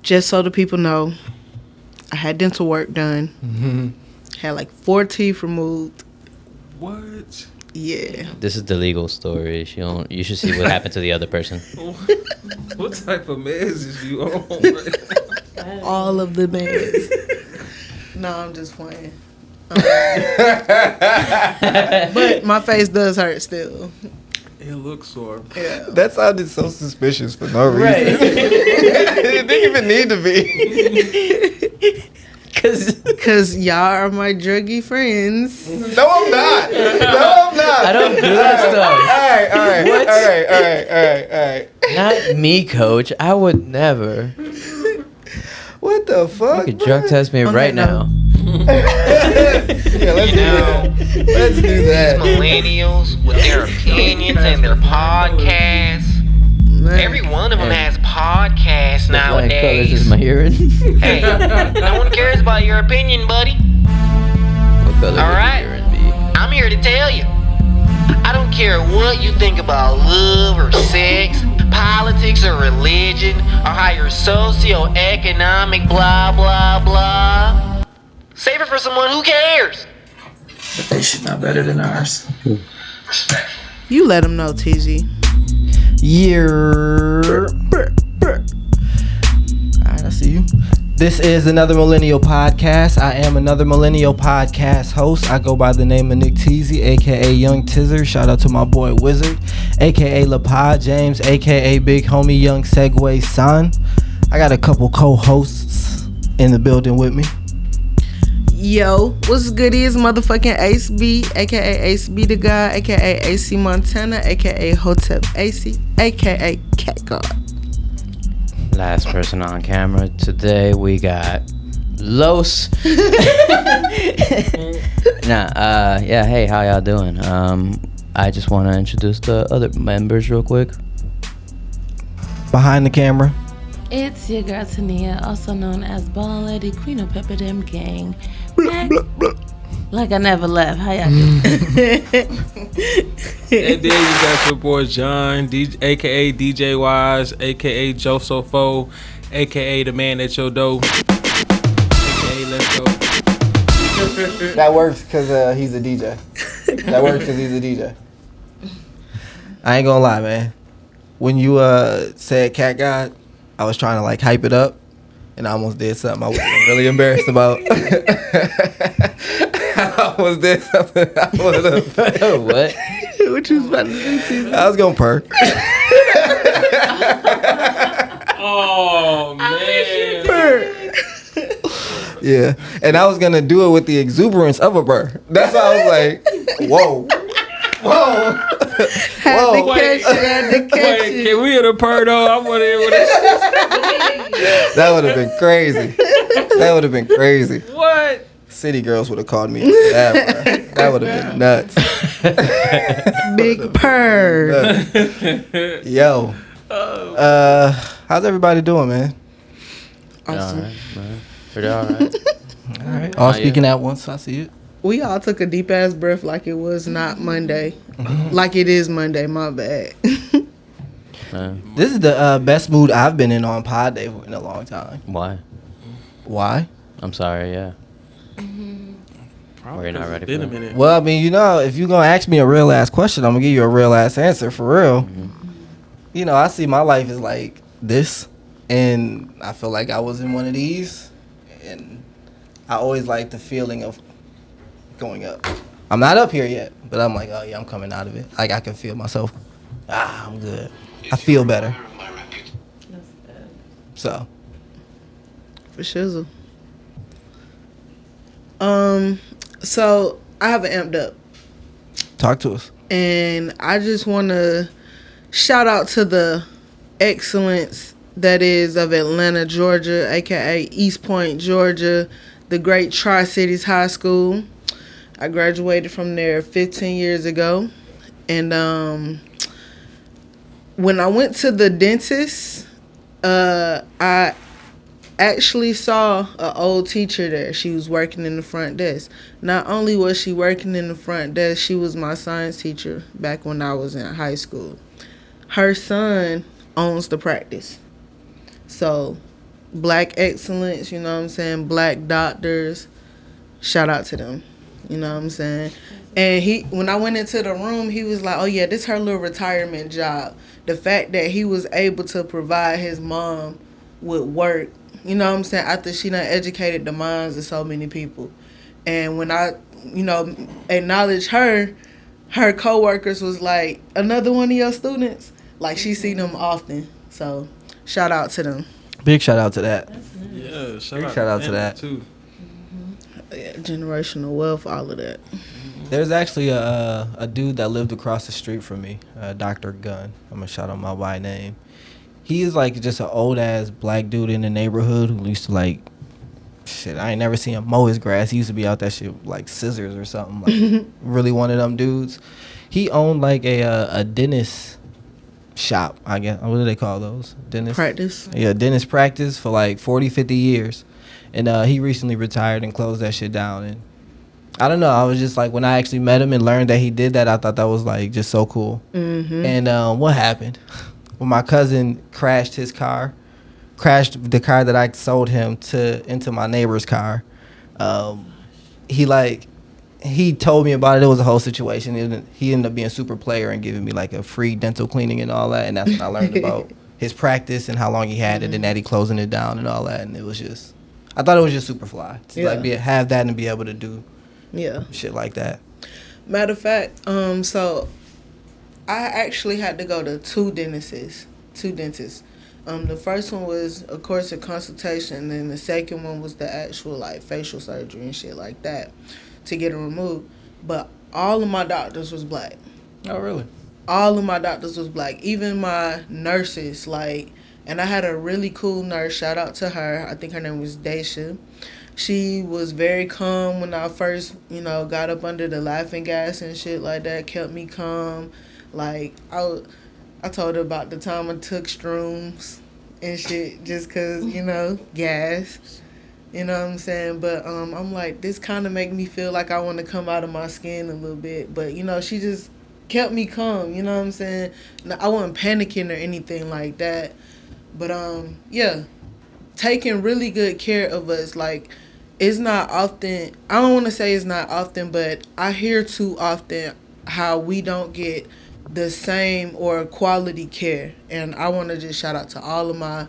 just so the people know, I had dental work done. Had like 4 teeth removed. What? Yeah. This is the legal story. You should see what happened to the other person. What type of meds is you on? All of the meds. No, I'm just playing. But my face does hurt still. It looks sore. Yeah. That sounded so suspicious for no reason. Right. It didn't even need to be. Cause y'all are my druggy friends. No, I'm not. I don't do that stuff. All right. What? All right. Not me, coach. I would never. What the fuck? You could drug test me right now. Yeah, let's do that. Millennials with their opinions and their podcasts. Every one of them has podcasts Flying colors nowadays. is my hearing. Hey, no one cares about your opinion, buddy. What color All would right. your hearing be? I'm here to tell you. I don't care what you think about love or sex, politics or religion, or how your socioeconomic blah blah blah. Save it for someone who cares. But they shit not better than ours. You let them know, TZ. Alright, I see you. This is another Millennial Podcast. I am another Millennial Podcast host. I go by the name of Nick Teasy, aka Young Tizzer. Shout out to my boy Wizard, aka LaPod James, aka Big Homie Young Segway Son. I got a couple co-hosts in the building with me. Yo, what's good is motherfucking Ace B, aka Ace B the guy, aka AC Montana, aka Hotep AC, aka Cat God. Last person on camera today, we got Los. Yeah, hey, how y'all doing? I just want to introduce the other members real quick. Behind the camera. It's your girl Tania, also known as Ballin' Lady, Queen of Pepperdam Gang. Back like I never left. How y'all doing? And then you got your boy John, aka DJ Wise, aka Josepho, aka the man at your door, aka Let's Go. That works because he's a DJ. That works because he's a DJ. I ain't gonna lie, man. When you said Cat God, I was trying to like hype it up, and I almost did something I was really embarrassed about. I almost did something I would have. What? What you was about to do, TZ? I was gonna perk. Oh man. Yeah, and I was gonna do it with the exuberance of a burr. That's why I was like, whoa. Had to catch Wait, can we hit a purr though? I want to hear what it That would have been crazy. That would have been crazy. What? City girls would have called me that, bro. That would have been nuts. Big purr. Yo. How's everybody doing, man? Awesome. All right, man. Pretty all right. All right. All speaking at once, I see it. We all took a deep ass breath like it was not Monday. Like it is Monday, my bad. This is the best mood I've been in on Pod Day in a long time. Why? Why? I'm sorry, yeah. We're not ready Been for a that. minute. Well, I mean, you know, if you're going to ask me a real ass question, I'm going to give you a real ass answer for real. You know, I see my life as like this, and I feel like I was in one of these, and I always like the feeling of going up. I'm not up here yet, but I'm like, oh yeah, I'm coming out of it. Like I can feel myself. I'm good. I feel better. So. For shizzle. So I have an amped up. Talk to us. And I just want to shout out to the excellence that is of Atlanta, Georgia, aka East Point, Georgia, the great Tri-Cities High School. I graduated from there 15 years ago. And when I went to the dentist, I actually saw an old teacher there. She was working in the front desk. Not only was she working in the front desk, she was my science teacher back when I was in high school. Her son owns the practice. So black excellence, you know what I'm saying, black doctors. Shout out to them. You know what I'm saying? And when I went into the room, he was like, oh yeah, this her little retirement job. The fact that he was able to provide his mom with work, you know what I'm saying, after she done educated the minds of so many people. And when I, acknowledged her coworkers was like, another one of your students? Like, she see them often. So, shout out to them. Big shout out to that. Yeah, Shout out to that. too. Yeah, generational wealth, all of that. There's actually a dude that lived across the street from me, Dr. Gunn. I'm going to shout out my Y name. He is like just an old ass black dude in the neighborhood who used to like, shit, I ain't never seen him mow his grass. He used to be out that shit with like scissors or something. Like really one of them dudes. He owned like a dentist shop, I guess. What do they call those? Dentist Practice. Yeah, dentist practice for like 40, 50 years. And he recently retired and closed that shit down. And I don't know. I was just like, when I actually met him and learned that he did that, I thought that was like just so cool. Mm-hmm. And what happened? When my cousin crashed the car that I sold him into my neighbor's car, he told me about it. It was a whole situation. He ended up being a super player and giving me like a free dental cleaning and all that. And that's when I learned about his practice and how long he had it and that he closing it down and all that. And it was just, I thought it was just super fly to have that and be able to do shit like that. Matter of fact, so I actually had to go to two dentists. The first one was, of course, a consultation, and then the second one was the actual like facial surgery and shit like that to get it removed. But all of my doctors was black. Oh, really? All of my doctors was black. Even my nurses, like, and I had a really cool nurse. Shout out to her. I think her name was Daisha. She was very calm when I first, got up under the laughing gas and shit like that. Kept me calm. Like, I told her about the time I took shrooms and shit just because, gas. You know what I'm saying? But I'm like, this kind of make me feel like I want to come out of my skin a little bit. But, she just kept me calm. You know what I'm saying? I wasn't panicking or anything like that. But, taking really good care of us. Like, it's not often, I don't want to say it's not often, but I hear too often how we don't get the same or quality care. And I want to just shout out to all of my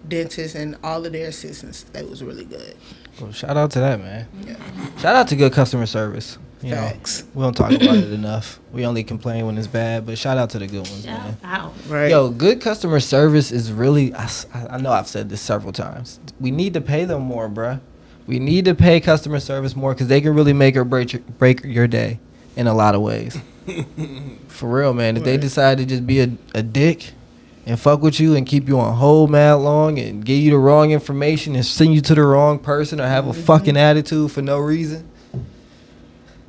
dentists and all of their assistants. That was really good. Well, shout out to that, man. Yeah. Shout out to good customer service. Facts. We don't talk about it enough. We only complain when it's bad, but shout out to the good ones, man. Out. Right. Yo, good customer service is really, I know I've said this several times. We need to pay them more, bruh. We need to pay customer service more because they can really make or break your day in a lot of ways. For real, man. If they decide to just be a dick and fuck with you and keep you on hold mad long and give you the wrong information and send you to the wrong person or have a fucking attitude for no reason.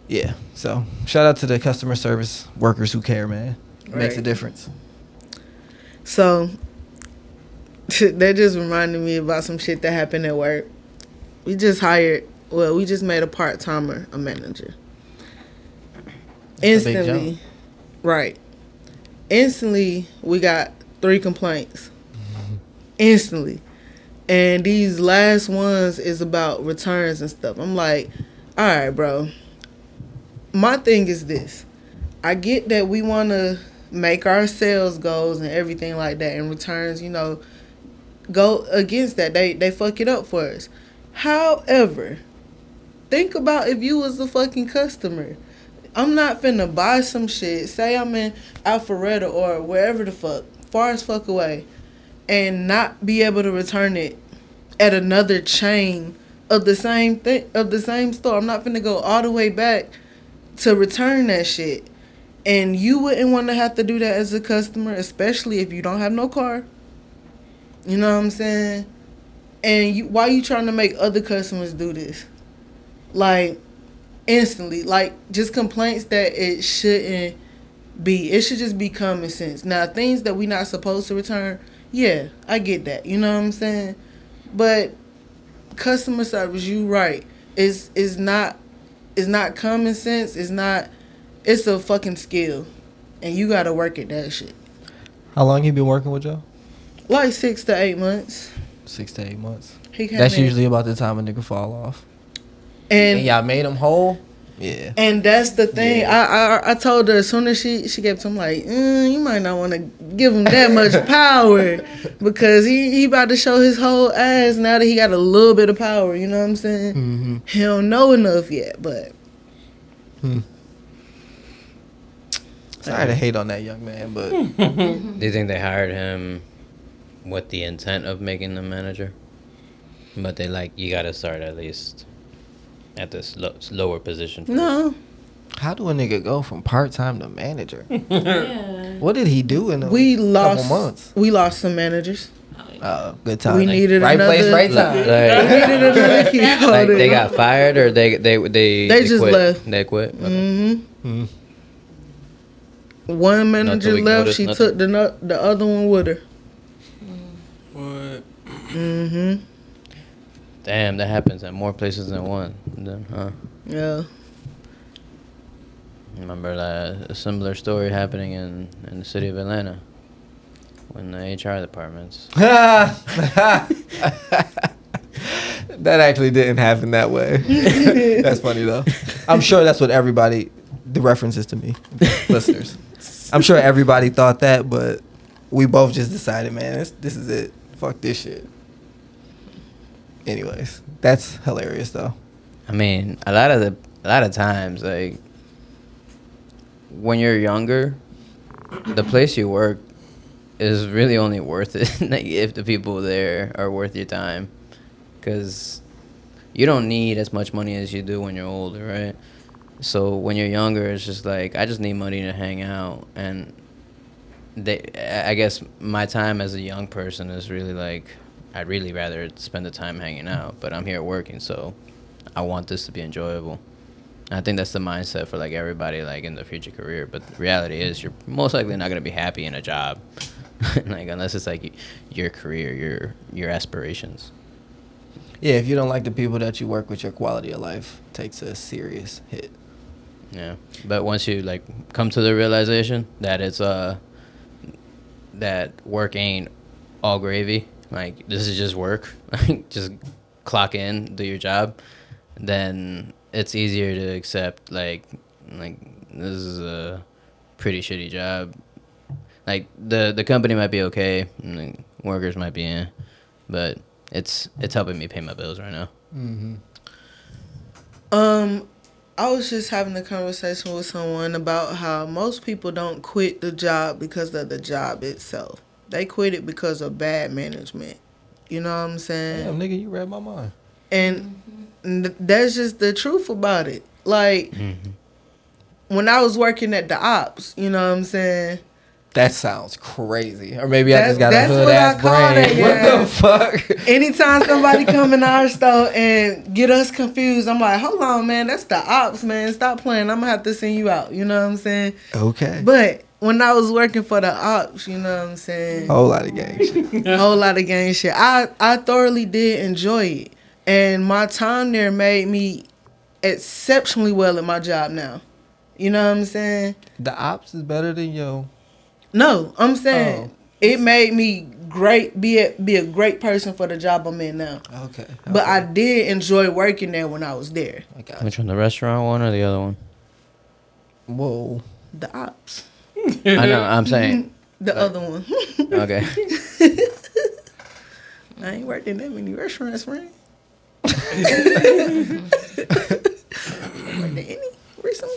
Yeah. So shout out to the customer service workers who care, man. It makes a difference. So that just reminded me about some shit that happened at work. We just made a part-timer a manager. Instantly, right. Instantly, we got 3 complaints. Instantly. And these last ones is about returns and stuff. I'm like, all right, bro. My thing is this. I get that we want to make our sales goals and everything like that, and returns, go against that. They fuck it up for us. However, think about if you was a fucking customer. I'm not finna buy some shit. Say I'm in Alpharetta or wherever the fuck, far as fuck away, and not be able to return it at another chain of the same thing, of the same store. I'm not finna go all the way back to return that shit. And you wouldn't want to have to do that as a customer, especially if you don't have no car. You know what I'm saying? And why you trying to make other customers do this? Like, instantly. Like, just complaints that it shouldn't be. It should just be common sense. Now, things that we not supposed to return, yeah, I get that. You know what I'm saying? But customer service, you right. Is not common sense. It's a fucking skill. And you gotta work at that shit. How long you been working with Joe? Like 6 to 8 months. 6 to 8 months. He came That's in. usually about the time a nigga fall off. And And y'all made him whole. Yeah. and that's the thing. I told her as soon as she gave to him, like, you might not want to give him that much power because he about to show his whole ass now that he got a little bit of power. You know what I'm saying? Mm-hmm. He don't know enough yet, but Sorry to hate on that young man, but Do you think they hired him with the intent of making them manager? But they like, you gotta start at least at this lower position. first. no, how do a nigga go from part-time to manager? Yeah. What did he do in a we couple lost. months? We lost some managers. Good time. We needed right place, another- right time. We Like, needed another key like holder. they got fired or they just quit? left. They quit. Okay. Mm-hmm. One manager week left. notice, She nothing? took the other one with her. What? Mm-hmm. Damn, that happens at more places than one. Then, huh? Yeah. Remember a similar story happening in the city of Atlanta when the HR departments. That actually didn't happen that way. That's funny though. I'm sure that's what everybody. The references to me, listeners. I'm sure everybody thought that, but we both just decided, man, this is it. Fuck this shit. Anyways, that's hilarious though. I mean, a lot of times, like when you're younger, the place you work is really only worth it like, if the people there are worth your time, because you don't need as much money as you do when you're older, right? So when you're younger, it's just like, I just need money to hang out, and I guess my time as a young person is really like, I'd really rather spend the time hanging out, but I'm here working, so I want this to be enjoyable. And I think that's the mindset for like everybody like in the future career. But the reality is, you're most likely not gonna be happy in a job, like unless it's like your career, your aspirations. Yeah, if you don't like the people that you work with, your quality of life takes a serious hit. Yeah, but once you like come to the realization that it's that work ain't all gravy, like this is just work, just clock in, do your job, then it's easier to accept like this is a pretty shitty job. Like the company might be okay, and the workers might be in, but it's helping me pay my bills right now. I was just having a conversation with someone about how most people don't quit the job because of the job itself. They quit it because of bad management. You know what I'm saying? Damn, nigga, you read my mind. And that's just the truth about it. Like, when I was working at the ops, you know what I'm saying? That sounds crazy. Or maybe I just got a That's hood what ass I call brain. it, yeah. What the fuck? Anytime somebody come in our store and get us confused, I'm like, hold on, man, that's the ops, man. Stop playing. I'm going to have to send you out. You know what I'm saying? Okay. But when I was working for the ops, you know what I'm saying? Whole lot of gang shit. A whole lot of gang shit. I thoroughly did enjoy it. And my time there made me exceptionally well at my job now. You know what I'm saying? The ops is better than yo. No, I'm saying Oh. it made me be a great person for the job I'm in now. Okay. But I did enjoy working there when I was there. I got Which one, the restaurant one or the other one? Whoa. The ops. I know, I'm saying. The other one. Okay. I ain't worked in that many restaurants, friend. Worked in any recently.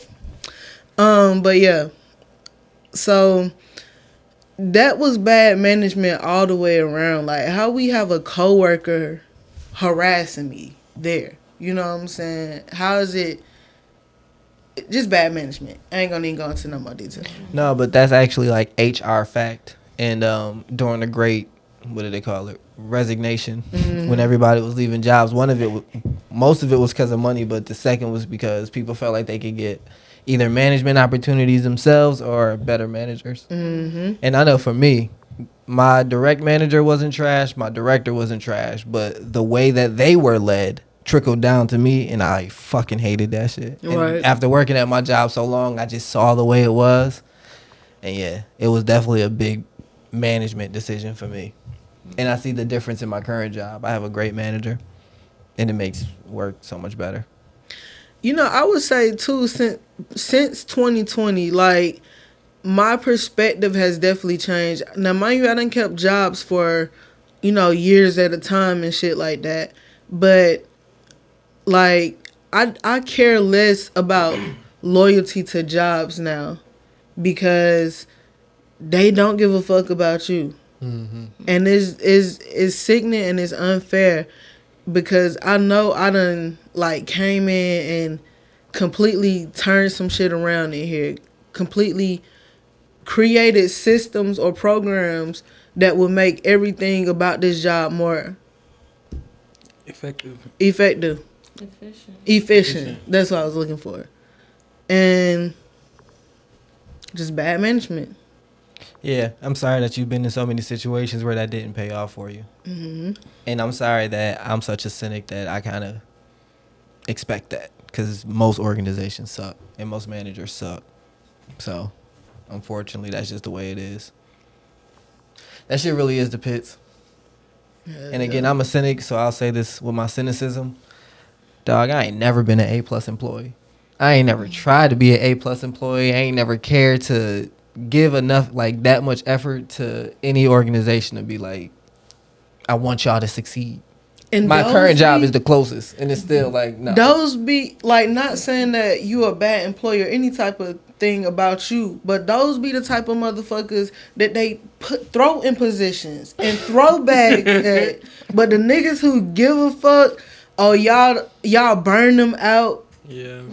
But yeah. So that was bad management all the way around. Like how we have a coworker harassing me there. You know what I'm saying? How is it just bad management? I ain't gonna even go into no more detail. No, but that's actually like HR fact. And during the great, what do they call it? Resignation. When everybody was leaving jobs, most of it was because of money, but the second was because people felt like they could get either management opportunities themselves or better managers. And I know for me, my direct manager wasn't trash, my director wasn't trash, but the way that they were led trickled down to me, and I fucking hated that shit. Right. And after working at my job so long, I just saw the way it was. And yeah, it was definitely a big management decision for me. And I see the difference in my current job. I have a great manager, and it makes work so much better. You know, I would say too, since 2020, like my perspective has definitely changed. Now, mind you, I done kept jobs for, you know, years at a time and shit like that. But like, I care less about loyalty to jobs now because they don't give a fuck about you. Mm-hmm. And it's sickening and it's unfair because I know I done like came in and completely turned some shit around in here, completely created systems or programs that would make everything about this job more Effective. Efficient. That's what I was looking for. And just bad management. Yeah, I'm sorry that you've been in so many situations where that didn't pay off for you. Mm-hmm. And I'm sorry that I'm such a cynic that I kind of expect that because most organizations suck and most managers suck. So, unfortunately, that's just the way it is. That shit really is the pits. Yeah, and again, I'm a cynic, so I'll say this with my cynicism. Dog, I ain't never been an A+ employee. I ain't never tried to be an A+ employee. I ain't never cared to give enough, like, that much effort to any organization to be like, I want y'all to succeed. And my current job is the closest, and it's still like, no. Those be, like, not saying that you a bad employee or any type of thing about you, but those be the type of motherfuckers that they throw in positions and throw bags at. But the niggas who give a fuck, oh, y'all burn them out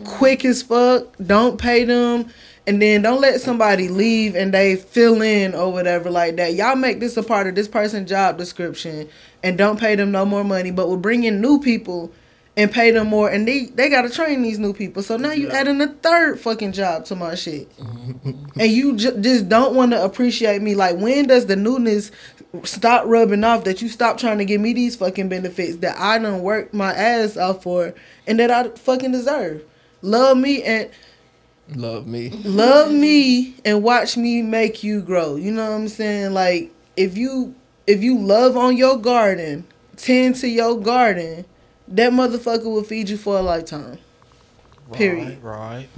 quick as fuck, don't pay them. And then don't let somebody leave and they fill in or whatever like that. Y'all make this a part of this person's job description and don't pay them no more money. But we'll bring in new people and pay them more. And they got to train these new people. So now you adding a third fucking job to my shit. And you just don't want to appreciate me. Like, when does the newness stop rubbing off that you stop trying to give me these fucking benefits that I done worked my ass off for and that I fucking deserve? Love me and watch me make you grow. You know what I'm saying? Like, if you love on your garden, tend to your garden, that motherfucker will feed you for a lifetime. Period. Right.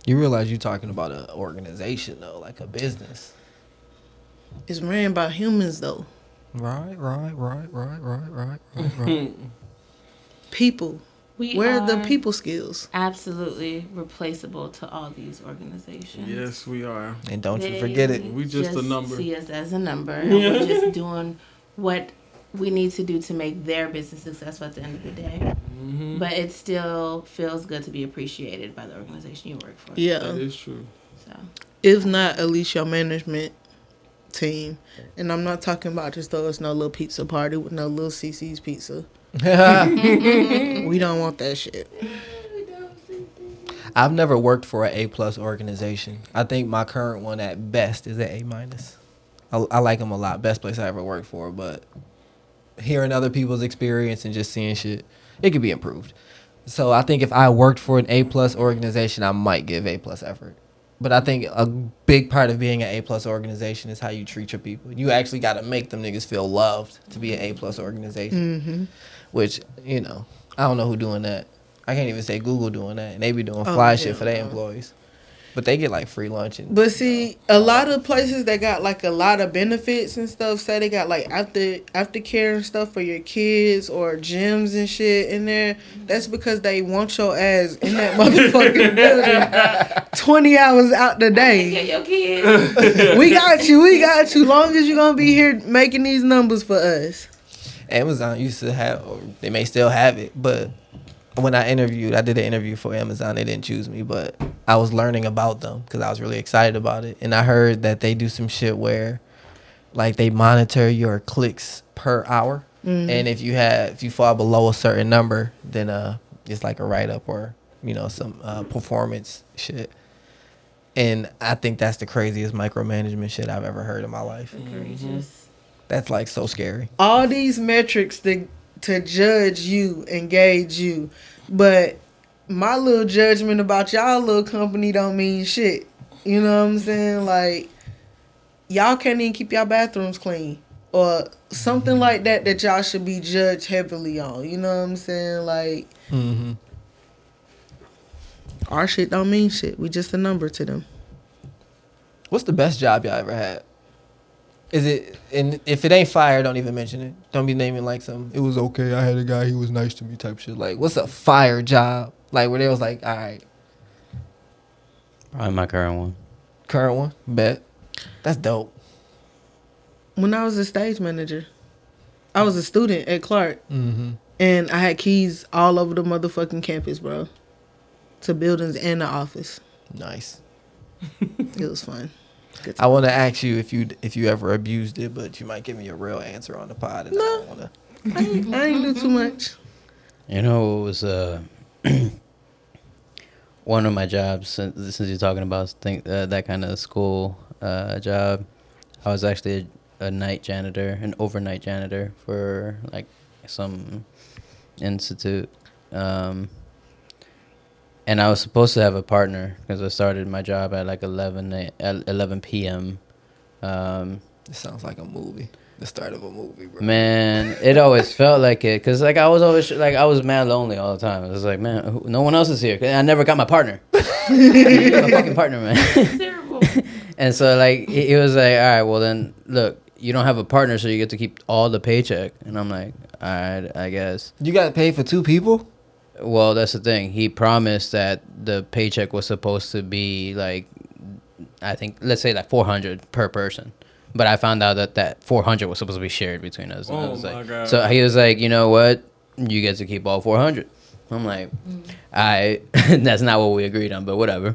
You realize you're talking about an organization though, like a business. It's ran by humans though. Right. People. Where are the people skills? Absolutely replaceable to all these organizations. Yes, we are. And don't you forget it. We just a number. See us as a number. And we're just doing what we need to do to make their business successful at the end of the day. Mm-hmm. But it still feels good to be appreciated by the organization you work for. Yeah. That is true. So, if not, at least your management team. And I'm not talking about just throw us no little pizza party with no little CC's pizza. We don't want that shit. I've never worked for an A+ organization. I think my current one at best is an A-. I like them a lot. Best place I ever worked for, but hearing other people's experience and just seeing shit, it could be improved. So I think if I worked for an A+ organization, I might give A+ effort. But I think a big part of being an A+ organization is how you treat your people. You actually got to make them niggas feel loved to be an A+ organization. Mm-hmm. Which, you know, I don't know who doing that. I can't even say Google doing that. And they be doing fly shit for their employees. But they get like free lunch. But see, a lot of places that got like a lot of benefits and stuff, say they got like aftercare and stuff for your kids or gyms and shit in there. That's because they want your ass in that motherfucking building 20 hours out the day. Yeah, your kids. We got you. Long as you're going to be here making these numbers for us. Amazon used to have, or they may still have it, but when I did an interview for Amazon. They didn't choose me, but I was learning about them because I was really excited about it. And I heard that they do some shit where, like, they monitor your clicks per hour. Mm-hmm. And if you fall below a certain number, then it's like a write-up or, you know, some performance shit. And I think that's the craziest micromanagement shit I've ever heard in my life. Egregious. That's, like, so scary. All these metrics to judge you and gauge you. But my little judgment about y'all little company don't mean shit. You know what I'm saying? Like, y'all can't even keep y'all bathrooms clean. Or something like that y'all should be judged heavily on. You know what I'm saying? Like, our shit don't mean shit. We just a number to them. What's the best job y'all ever had? Is it, and if it ain't fire, don't even mention it. Don't be naming like some, it was okay, I had a guy, he was nice to me type shit. Like, what's a fire job? Like, where they was like, all right. Probably my current one. Current one? Bet. That's dope. When I was a stage manager, I was a student at Clark. And I had keys all over the motherfucking campus, bro. To buildings and the office. Nice. It was fun. Good I want to ask you if you ever abused it, but you might give me a real answer on the pod. And No. I don't wanna... I ain't do too much. You know, it was one of my jobs, since you're talking about that kind of school job. I was actually a night janitor, an overnight janitor for like some institute. And I was supposed to have a partner because I started my job at like 11 p.m. It sounds like a movie. The start of a movie, bro. Man, it always felt like it because like I was always like I was mad lonely all the time. It was like, man, no one else is here. I never got my partner. My fucking partner, man. Terrible. And so like it was like, all right, well then look, you don't have a partner, so you get to keep all the paycheck. And I'm like, all right, I guess. You got paid for 2 people? Well, that's the thing. He promised that the paycheck was supposed to be like, I think, let's say like 400 per person. But I found out that 400 was supposed to be shared between us. And I was like, God. So he was like, you know what? You get to keep all 400. I'm like, that's not what we agreed on, but whatever.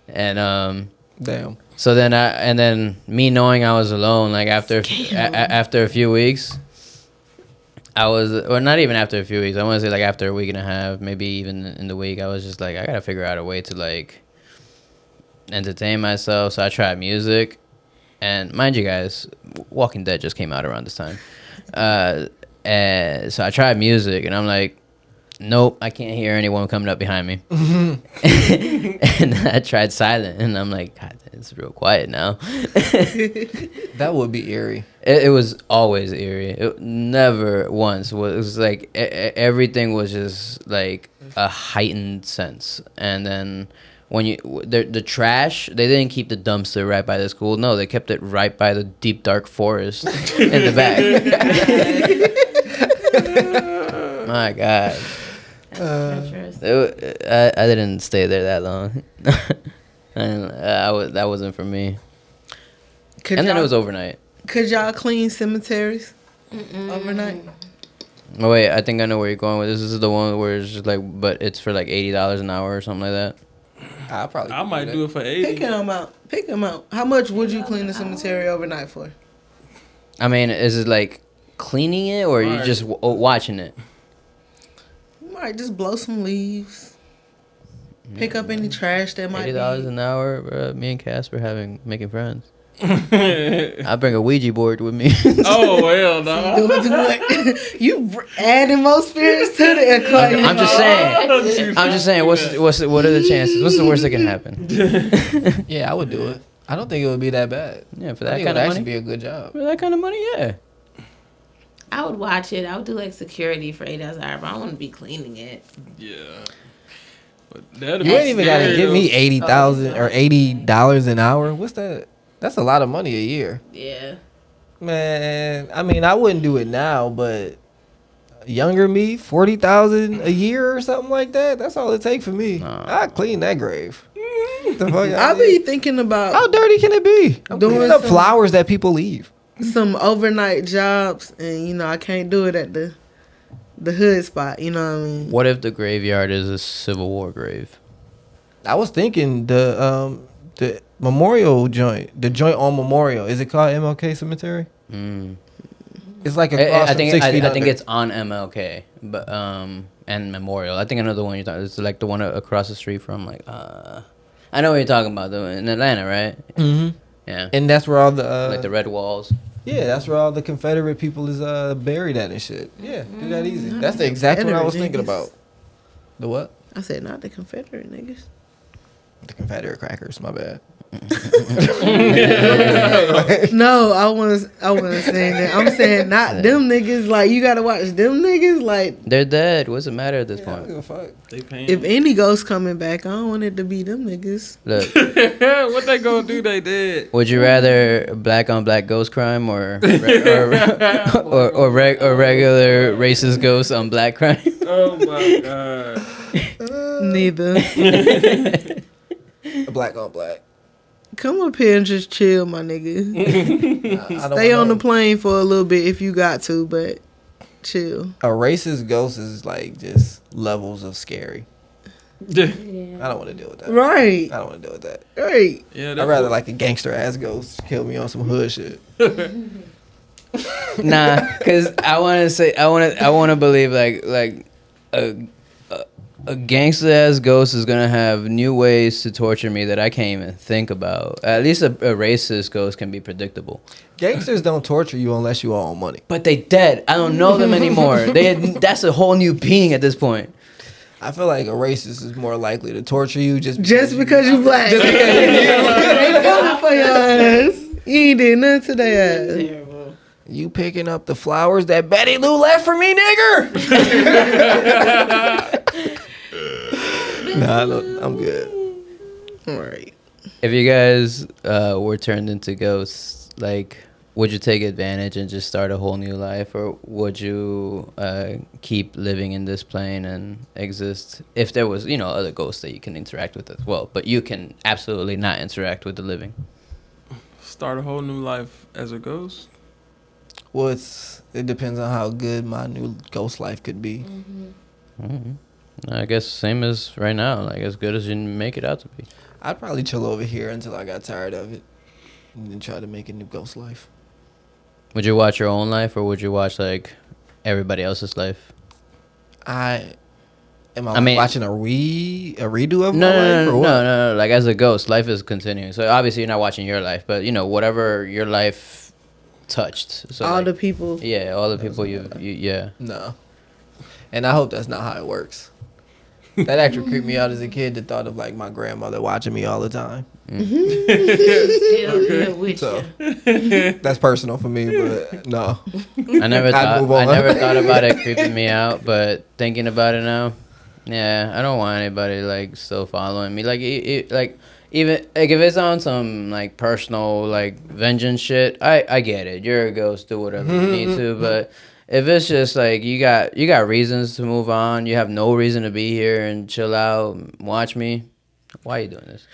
And Damn. so then me knowing I was alone, like after a few weeks, I was, or not even after a few weeks, I want to say like after a week and a half, maybe even in the week, I was just like, I gotta figure out a way to like entertain myself. So I tried music, and mind you guys, Walking Dead just came out around this time. And so I tried music, and I'm like, nope, I can't hear anyone coming up behind me. And I tried silent, and I'm like, God, it's real quiet now. That would be eerie. It was always eerie. It never once was. It was like everything was just like a heightened sense. And then when the trash, they didn't keep the dumpster right by the school. No, they kept it right by the deep dark forest in the back. My God. I didn't stay there that long, and that wasn't for me. And then it was overnight. Could y'all clean cemeteries overnight? Oh wait, I think I know where you're going with this. This is the one where it's just like, but it's for like $80 an hour or something like that. I might do it for 80. Pick them out. How much would you clean the cemetery overnight for? I mean, is it like cleaning it or are you just watching it? You might just blow some leaves. Pick up any trash that might $80 be. an hour, bro. Me and Casper making friends. I bring a Ouija board with me. Oh hell no! You adding more spirits to the equation. I'm just saying. What are the chances? What's the worst that can happen? Yeah, I would do it. I don't think it would be that bad. Yeah, for I that think kind it would of actually money. be a good job. For that kind of money, yeah. I would watch it. I would do like security for $8 an hour, but I don't want to be cleaning it. Yeah. But You ain't even gotta give me $80,000 or $80 an hour. What's that? That's a lot of money a year. Yeah. Man, I mean, I wouldn't do it now, but younger me, 40,000 a year or something like that. That's all it takes for me. I'd clean that grave. The fuck I be thinking about how dirty can it be? I'm doing cleaning up some- flowers that people leave. some overnight jobs, and I can't do it at the hood spot. You know what I mean? What if the graveyard is a Civil War grave? I was thinking the Memorial joint, the joint on Memorial. Is it called MLK Cemetery? It's like across I think from 6 feet I think under. it's on MLK, but and Memorial. I think I know the one you're talking. It's like the one across the street from I know what you're talking about though, in Atlanta, right? Mm-hmm. Yeah. And that's where all the Like the red walls. yeah, that's where all the Confederate people is buried at and shit. Yeah, do that easy. That's the exact one I was thinking Confederate about. The what? I said not the Confederate niggas. The Confederate crackers. My bad. No, I wasn't saying that. I'm saying not them niggas. Like, you gotta watch them niggas. Like, They're dead. What's the matter at this I don't point? give a fuck. They paying. if any ghost coming back, I don't want it to be them niggas. Look, What they gonna do? They did. would you rather black on black ghost crime or regular racist ghost on black crime? Oh my god. Neither. Black on black. Come up here and just chill, my nigga. I don't Stay on the know. plane for a little bit if you got to, but chill. A racist ghost is like just levels of scary. Yeah. I don't want to deal with that. Right. I don't want to deal with that. Right. Yeah, I'd rather like a gangster ass ghost kill me on some hood shit. Nah, cause I want to believe like a gangster ass ghost is gonna have new ways to torture me that I can't even think about. At least a racist ghost can be predictable. Gangsters don't torture you unless you owe them money. But they dead. I don't know them anymore. That's a whole new being at this point. I feel like a racist is more likely to torture you just Because you black. They coming for your ass. You ain't did nothing to their ass. Terrible. you picking up the flowers that Betty Lou left for me, nigger. Nah, I'm good. All right. If you guys were turned into ghosts, like, would you take advantage and just start a whole new life, or would you keep living in this plane and exist if there was, other ghosts that you can interact with as well, but you can absolutely not interact with the living? Start a whole new life as a ghost. Well, it depends on how good my new ghost life could be. Mm-hmm. I guess same as right now, like as good as you make it out to be. I'd probably chill over here until I got tired of it, and then try to make a new ghost life. Would you watch your own life, or would you watch like everybody else's life? I I mean- watching a redo of No, my life or what? no. Like as a ghost, life is continuing. So obviously you're not watching your life, but whatever your life touched. So All like, the people. yeah, all the people yeah. No. And I hope that's not how it works. That actually creeped me out as a kid. The thought of like my grandmother watching me all the time. Still here with So you. that's personal for me, but no. I never I'd move thought on. about it creeping me out, but thinking about it now, yeah, I don't want anybody like still following me. Like like even like if it's on some like personal like vengeance shit, I get it. You're a ghost, do whatever you need to, but if it's just like you got reasons to move on, you have no reason to be here and chill out, watch me. Why are you doing this?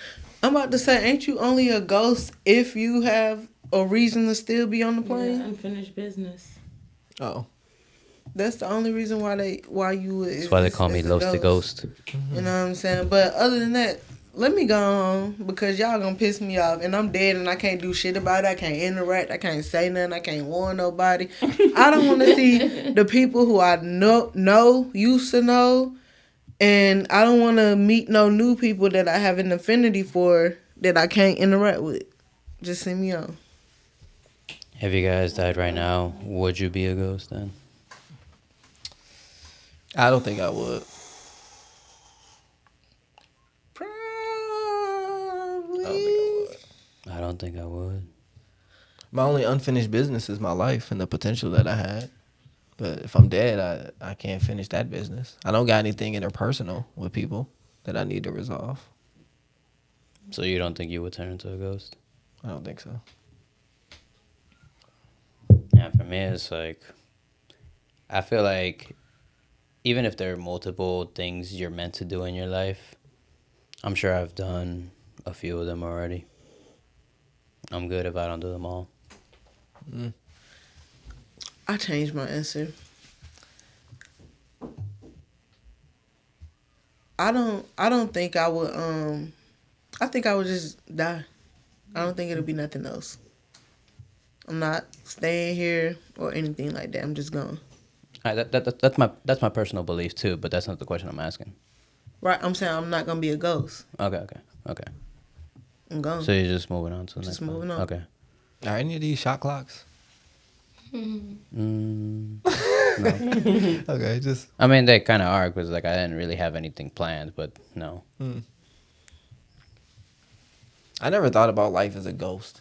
I'm about to say, ain't you only a ghost if you have a reason to still be on the plane? Unfinished business. Oh. That's the only reason why you would. That's why they call me Los the Ghost. You know what I'm saying? But other than that, let me go on because y'all gonna piss me off and I'm dead and I can't do shit about it. I can't interact. I can't say nothing. I can't warn nobody. I don't want to see the people who I used to know, and I don't want to meet no new people that I have an affinity for that I can't interact with. Just send me on. If you guys died right now, would you be a ghost then? I don't think I would. Probably. I don't think I would. My only unfinished business is my life and the potential that I had. But if I'm dead, I can't finish that business. I don't got anything interpersonal with people that I need to resolve. So you don't think you would turn into a ghost? I don't think so. Yeah, for me, it's like, I feel like even if there are multiple things you're meant to do in your life, I'm sure I've done a few of them already. I'm good if I don't do them all. I changed my answer. I don't think I would I think I would just die. I don't think it'll be nothing else. I'm not staying here or anything like that. I'm just gone. That's my personal belief too, but that's not the question I'm asking. Right, I'm saying I'm not gonna be a ghost. Okay. I'm gone. So you're just moving on to the Just next one. moving on. Okay. Are any of these shot clocks? No. Okay, just I mean, they kind of are because like I didn't really have anything planned, but no. I never thought about life as a ghost.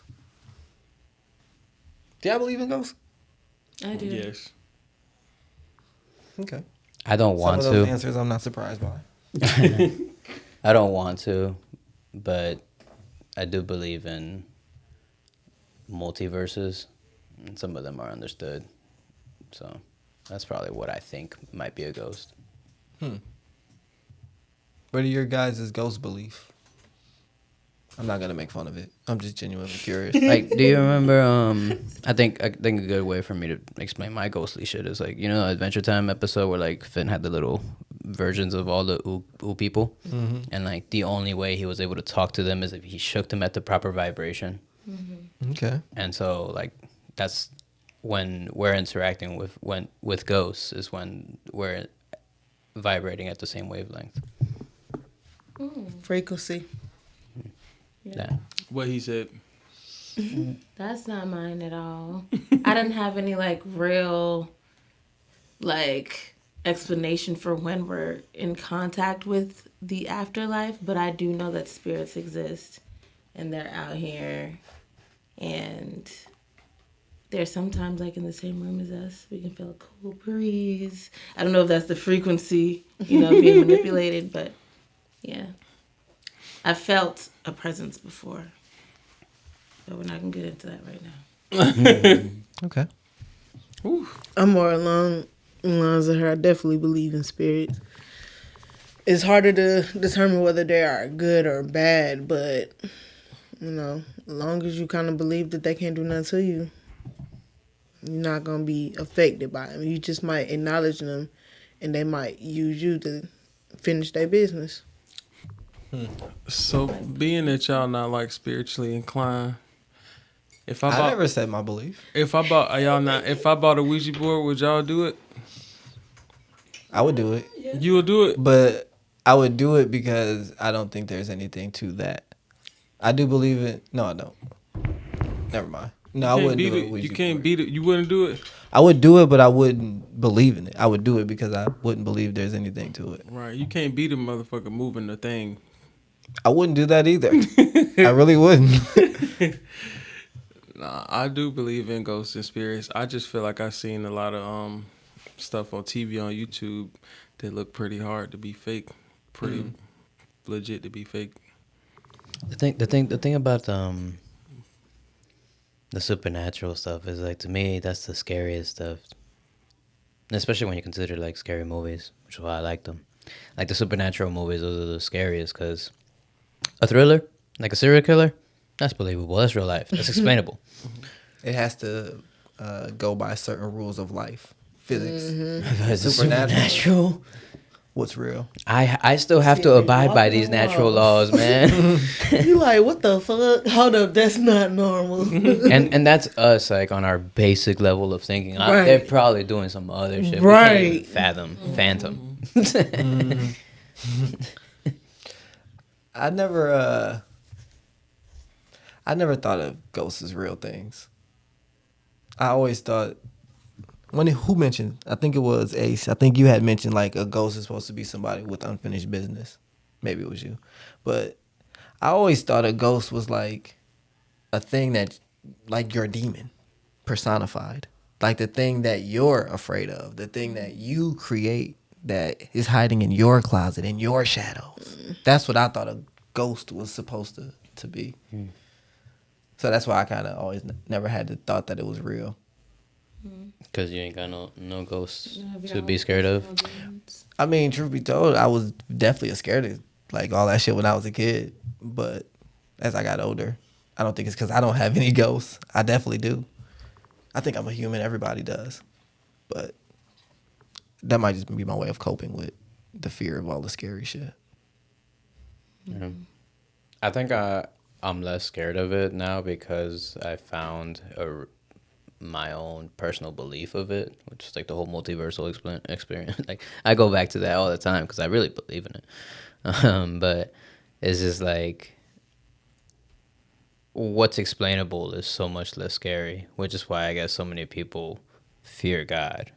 Do y'all believe in ghosts? I do. Yes. Okay. I don't Some want of those to. answers I'm not surprised by. I don't want to, but I do believe in multiverses, and some of them are understood. So that's probably what I think might be a ghost. What are your guys' ghost belief? I'm not gonna make fun of it. I'm just genuinely curious. Like, do you remember? I think a good way for me to explain my ghostly shit is like, you know, Adventure Time episode where like Finn had the little versions of all the ooh people, and like the only way he was able to talk to them is if he shook them at the proper vibration. Okay. And so like that's when we're interacting with ghosts is when we're vibrating at the same wavelength. Frequency. Yeah. What he said. That's not mine at all. I didn't have any like real like explanation for when we're in contact with the afterlife, but I do know that spirits exist and they're out here and they're sometimes like in the same room as us. We can feel a cool breeze. I don't know if that's the frequency, you know, being manipulated, but yeah. I felt a presence before. But we're not going to get into that right now. Okay. I'm more along the lines of her. I definitely believe in spirits. It's harder to determine whether they are good or bad, but, you know, as long as you kind of believe that they can't do nothing to you, you're not going to be affected by them. You just might acknowledge them, and they might use you to finish their business. So, being that y'all not like spiritually inclined, if I I bought, never said my belief. if I bought a Ouija board, would y'all do it? I would do it, You will do it. but I would do it because I don't think there's anything to that. I do believe it. No, I don't. Never mind. No, I wouldn't do it. You can't beat it. You wouldn't do it. I would do it, but I wouldn't believe in it. I would do it because I wouldn't believe there's anything to it. Right. You can't beat a motherfucker moving the thing. I wouldn't do that either. I really wouldn't. Nah, I do believe in ghosts and spirits. I just feel like I've seen a lot of stuff on TV, on YouTube that look pretty hard to be fake, pretty legit to be fake. The thing about the supernatural stuff is like, to me, that's the scariest stuff. And especially when you consider like scary movies, which is why I like them. Like the supernatural movies, those are the scariest because a thriller, like a serial killer, that's believable. That's real life. That's explainable. It has to go by certain rules of life, physics, But the supernatural, what's real. I still have to abide by these natural laws, man. You like, what the fuck? Hold up, that's not normal. and that's us, like on our basic level of thinking. Right. They're probably doing some other shit. Right. We can't even phantom. I never thought of ghosts as real things. I always thought who mentioned? I think it was Ace. I think you had mentioned like a ghost is supposed to be somebody with unfinished business. Maybe it was you, but I always thought a ghost was like a thing that, like your demon, personified, like the thing that you're afraid of, the thing that you create that is hiding in your closet, in your shadows. That's what I thought a ghost was supposed to be. So that's why I kind of always never had the thought that it was real. Because you ain't got no ghosts to be scared of. I mean, truth be told, I was definitely scared of like all that shit when I was a kid. But as I got older, I don't think it's because I don't have any ghosts. I definitely do. I think I'm a human. Everybody does. But that might just be my way of coping with the fear of all the scary shit. Yeah. I think I'm less scared of it now because I found my own personal belief of it, which is like the whole multiversal experience. Like I go back to that all the time because I really believe in it. But it's just like what's explainable is so much less scary, which is why I guess so many people fear God,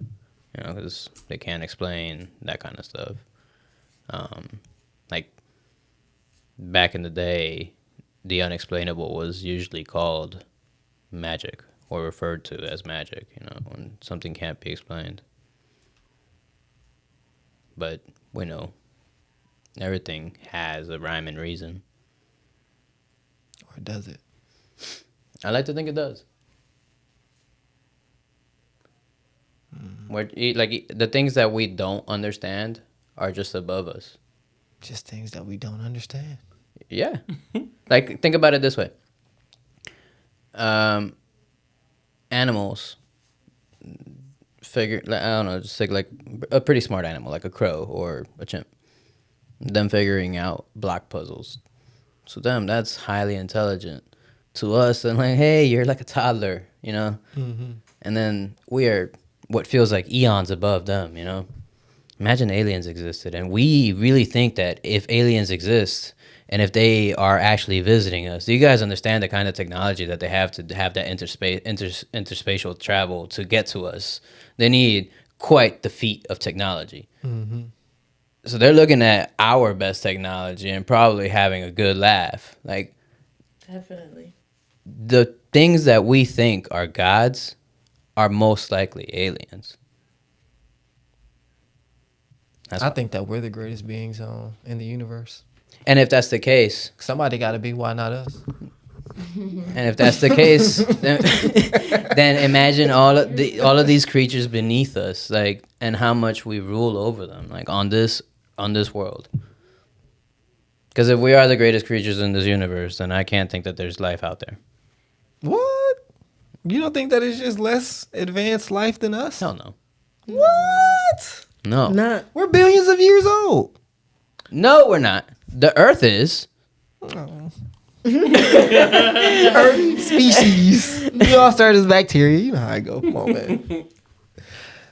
you know, because they can't explain that kind of stuff. Like back in the day, the unexplainable was usually called magic or referred to as magic, when something can't be explained. But we know everything has a rhyme and reason. Or does it? I like to think it does. The things that we don't understand are just above us. Just things that we don't understand. Yeah. Like, think about it this way. Animals figure, I don't know, just like a pretty smart animal, like a crow or a chimp. Them figuring out block puzzles. To them, that's highly intelligent. To us, and like, hey, you're like a toddler, Mm-hmm. And then we are what feels like eons above them, Imagine aliens existed, and we really think that if aliens exist, and if they are actually visiting us, do you guys understand the kind of technology that they have to have that interspatial travel to get to us? They need quite the feat of technology. Mm-hmm. So they're looking at our best technology and probably having a good laugh. Like, Definitely. The things that we think are gods are most likely aliens. I think that we're the greatest beings in the universe. And if that's the case, somebody got to be. Why not us? And if that's the case, then imagine all of these creatures beneath us, like, and how much we rule over them, like on this world. Because if we are the greatest creatures in this universe, then I can't think that there's life out there. What? You don't think that it's just less advanced life than us? Hell no. What? No. Not. We're billions of years old. No, we're not. The Earth is. Oh. Earth species. We all start as bacteria. You know how I go. Come on, man.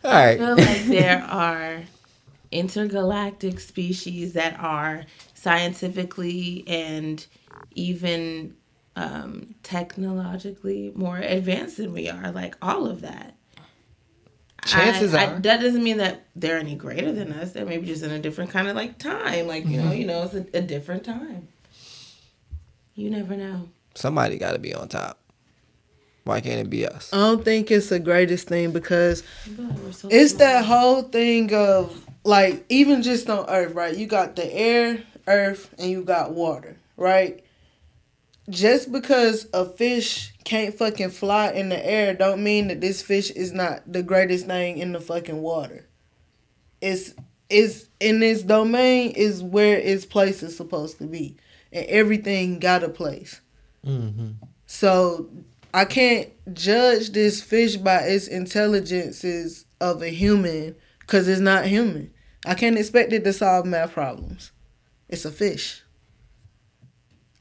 All right. I feel like there are intergalactic species that are scientifically and even technologically more advanced than we are. Like, all of that. Chances are. That doesn't mean that they're any greater than us. They're maybe just in a different kind of like time. Like, you know, it's a different time. You never know. Somebody got to be on top. Why can't it be us? I don't think it's the greatest thing because it's that whole thing of, like, even just on Earth, right? You got the air, earth, and you got water, right? Just because a fish can't fucking fly in the air don't mean that this fish is not the greatest thing in the fucking water. It's in its domain is where its place is supposed to be. And everything got a place. Mm-hmm. So I can't judge this fish by its intelligences of a human because it's not human. I can't expect it to solve math problems. It's a fish.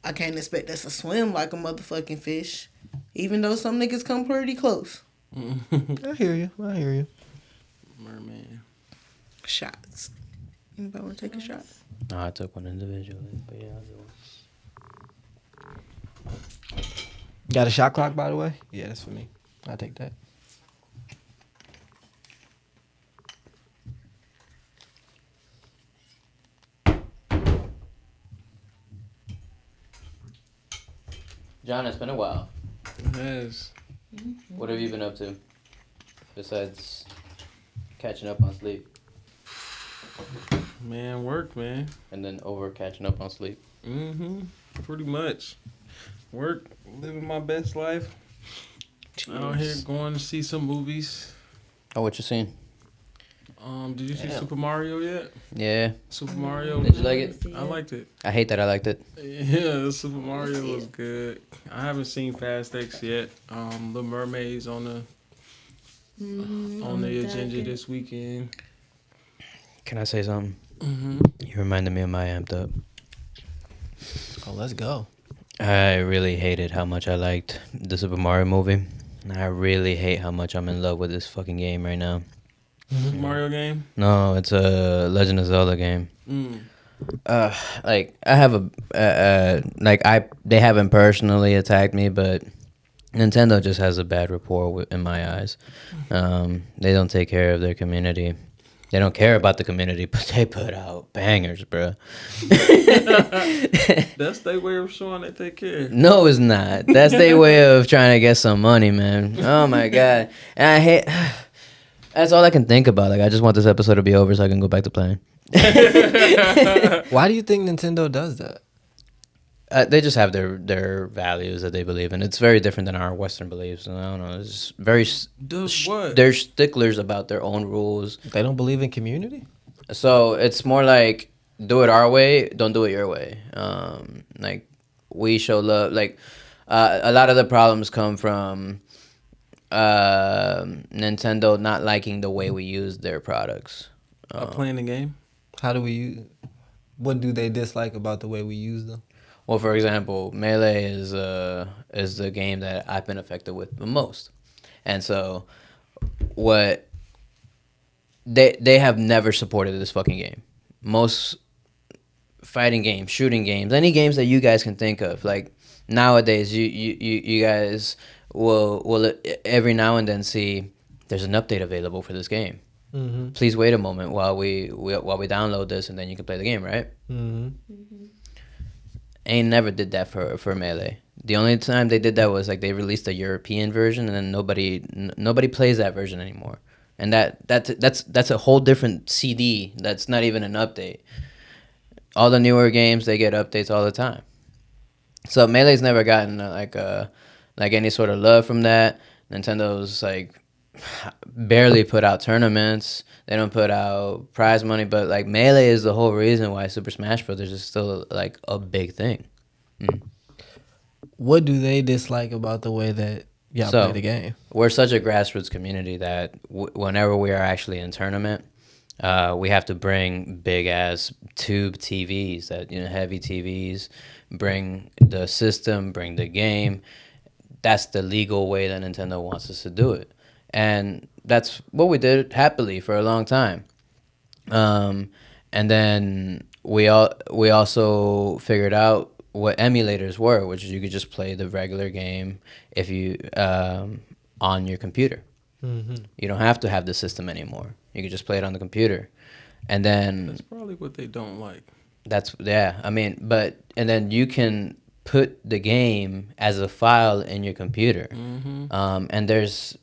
I can't expect us to swim like a motherfucking fish, even though some niggas come pretty close. I hear you. Merman. Shots. Anybody want to take a shot? No, I took one individually, but yeah, I'll do one. Got a shot clock, by the way? Yeah, that's for me. I'll take that. John, it's been a while. It has. What have you been up to besides catching up on sleep? Man, work, man. And then over catching up on sleep? Mm-hmm. Pretty much. Work, living my best life. Out here going to see some movies. Oh, what you seen? Did you see Super Mario yet? Yeah. Super Mario. Did you like it? I liked it. I hate that I liked it. Yeah, Super Mario was good. I haven't seen Fast X yet. Little Mermaid's on the agenda this weekend. Can I say something? Mm-hmm. You reminded me of my Amped Up. Oh, let's go. I really hated how much I liked the Super Mario movie. I really hate how much I'm in love with this fucking game right now. Super Mario game? No, it's a Legend of Zelda game. Mm. Like, I have they haven't personally attacked me, but Nintendo just has a bad rapport in my eyes. They don't take care of their community. They don't care about the community, but they put out bangers, bro. That's their way of showing that they care. No, it's not. That's their way of trying to get some money, man. Oh my god. And I hate. That's all I can think about. Like, I just want this episode to be over so I can go back to playing. Why do you think Nintendo does that? They just have their values that they believe in. It's very different than our Western beliefs. And I don't know. It's just very. Does what? They're sticklers about their own rules. They don't believe in community? So it's more like do it our way, don't do it your way. Like we show love. Like a lot of the problems come from Nintendo not liking the way we use their products. Playing the game? How do we use... What do they dislike about the way we use them? Well, for example, Melee is the game that I've been affected with the most, and so what they have never supported this fucking game. Most fighting games, shooting games, any games that you guys can think of, like nowadays, you guys will every now and then see there's an update available for this game. Mm-hmm. Please wait a moment while we download this, and then you can play the game, right? Mm-hmm. Mm-hmm. Ain't never did that for Melee. The only time they did that was like they released a European version, and then nobody plays that version anymore. And that's a whole different CD. That's not even an update. All the newer games, they get updates all the time. So Melee's never gotten like any sort of love from that. Nintendo's like barely put out tournaments. They don't put out prize money, but like Melee is the whole reason why Super Smash Brothers is still like a big thing. Mm. What do they dislike about the way that y'all play the game? We're such a grassroots community that whenever we are actually in tournament, we have to bring big ass tube TVs, that heavy TVs, bring the system, bring the game. That's the legal way that Nintendo wants us to do it. And that's what we did happily for a long time. And then we also figured out what emulators were, which is you could just play the regular game if you on your computer. Mm-hmm. You don't have to have the system anymore. You can just play it on the computer. And then that's probably what they don't like. And then you can put the game as a file in your computer. Mm-hmm. And there's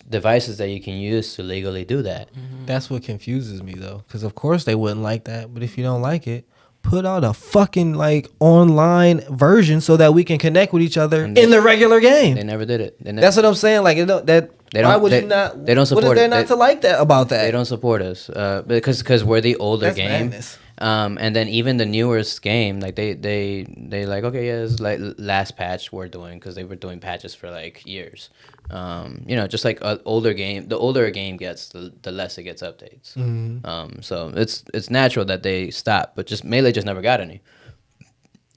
devices that you can use to legally do that. Mm-hmm. That's what confuses me, though, because of course they wouldn't like that. But if you don't like it, put out a fucking like online version so that we can connect with each other in the regular game. They never did it. That's what I'm saying. Like, why would you not? They don't support. What is there not to like that about that? They don't support us because we're the older game. Madness. And then even the newest game, like they like, okay, yeah, it's like last patch we're doing, because they were doing patches for like years. Just like an older game, the older a game gets, the less it gets updates. Mm-hmm. So it's natural that they stop, but just Melee just never got any.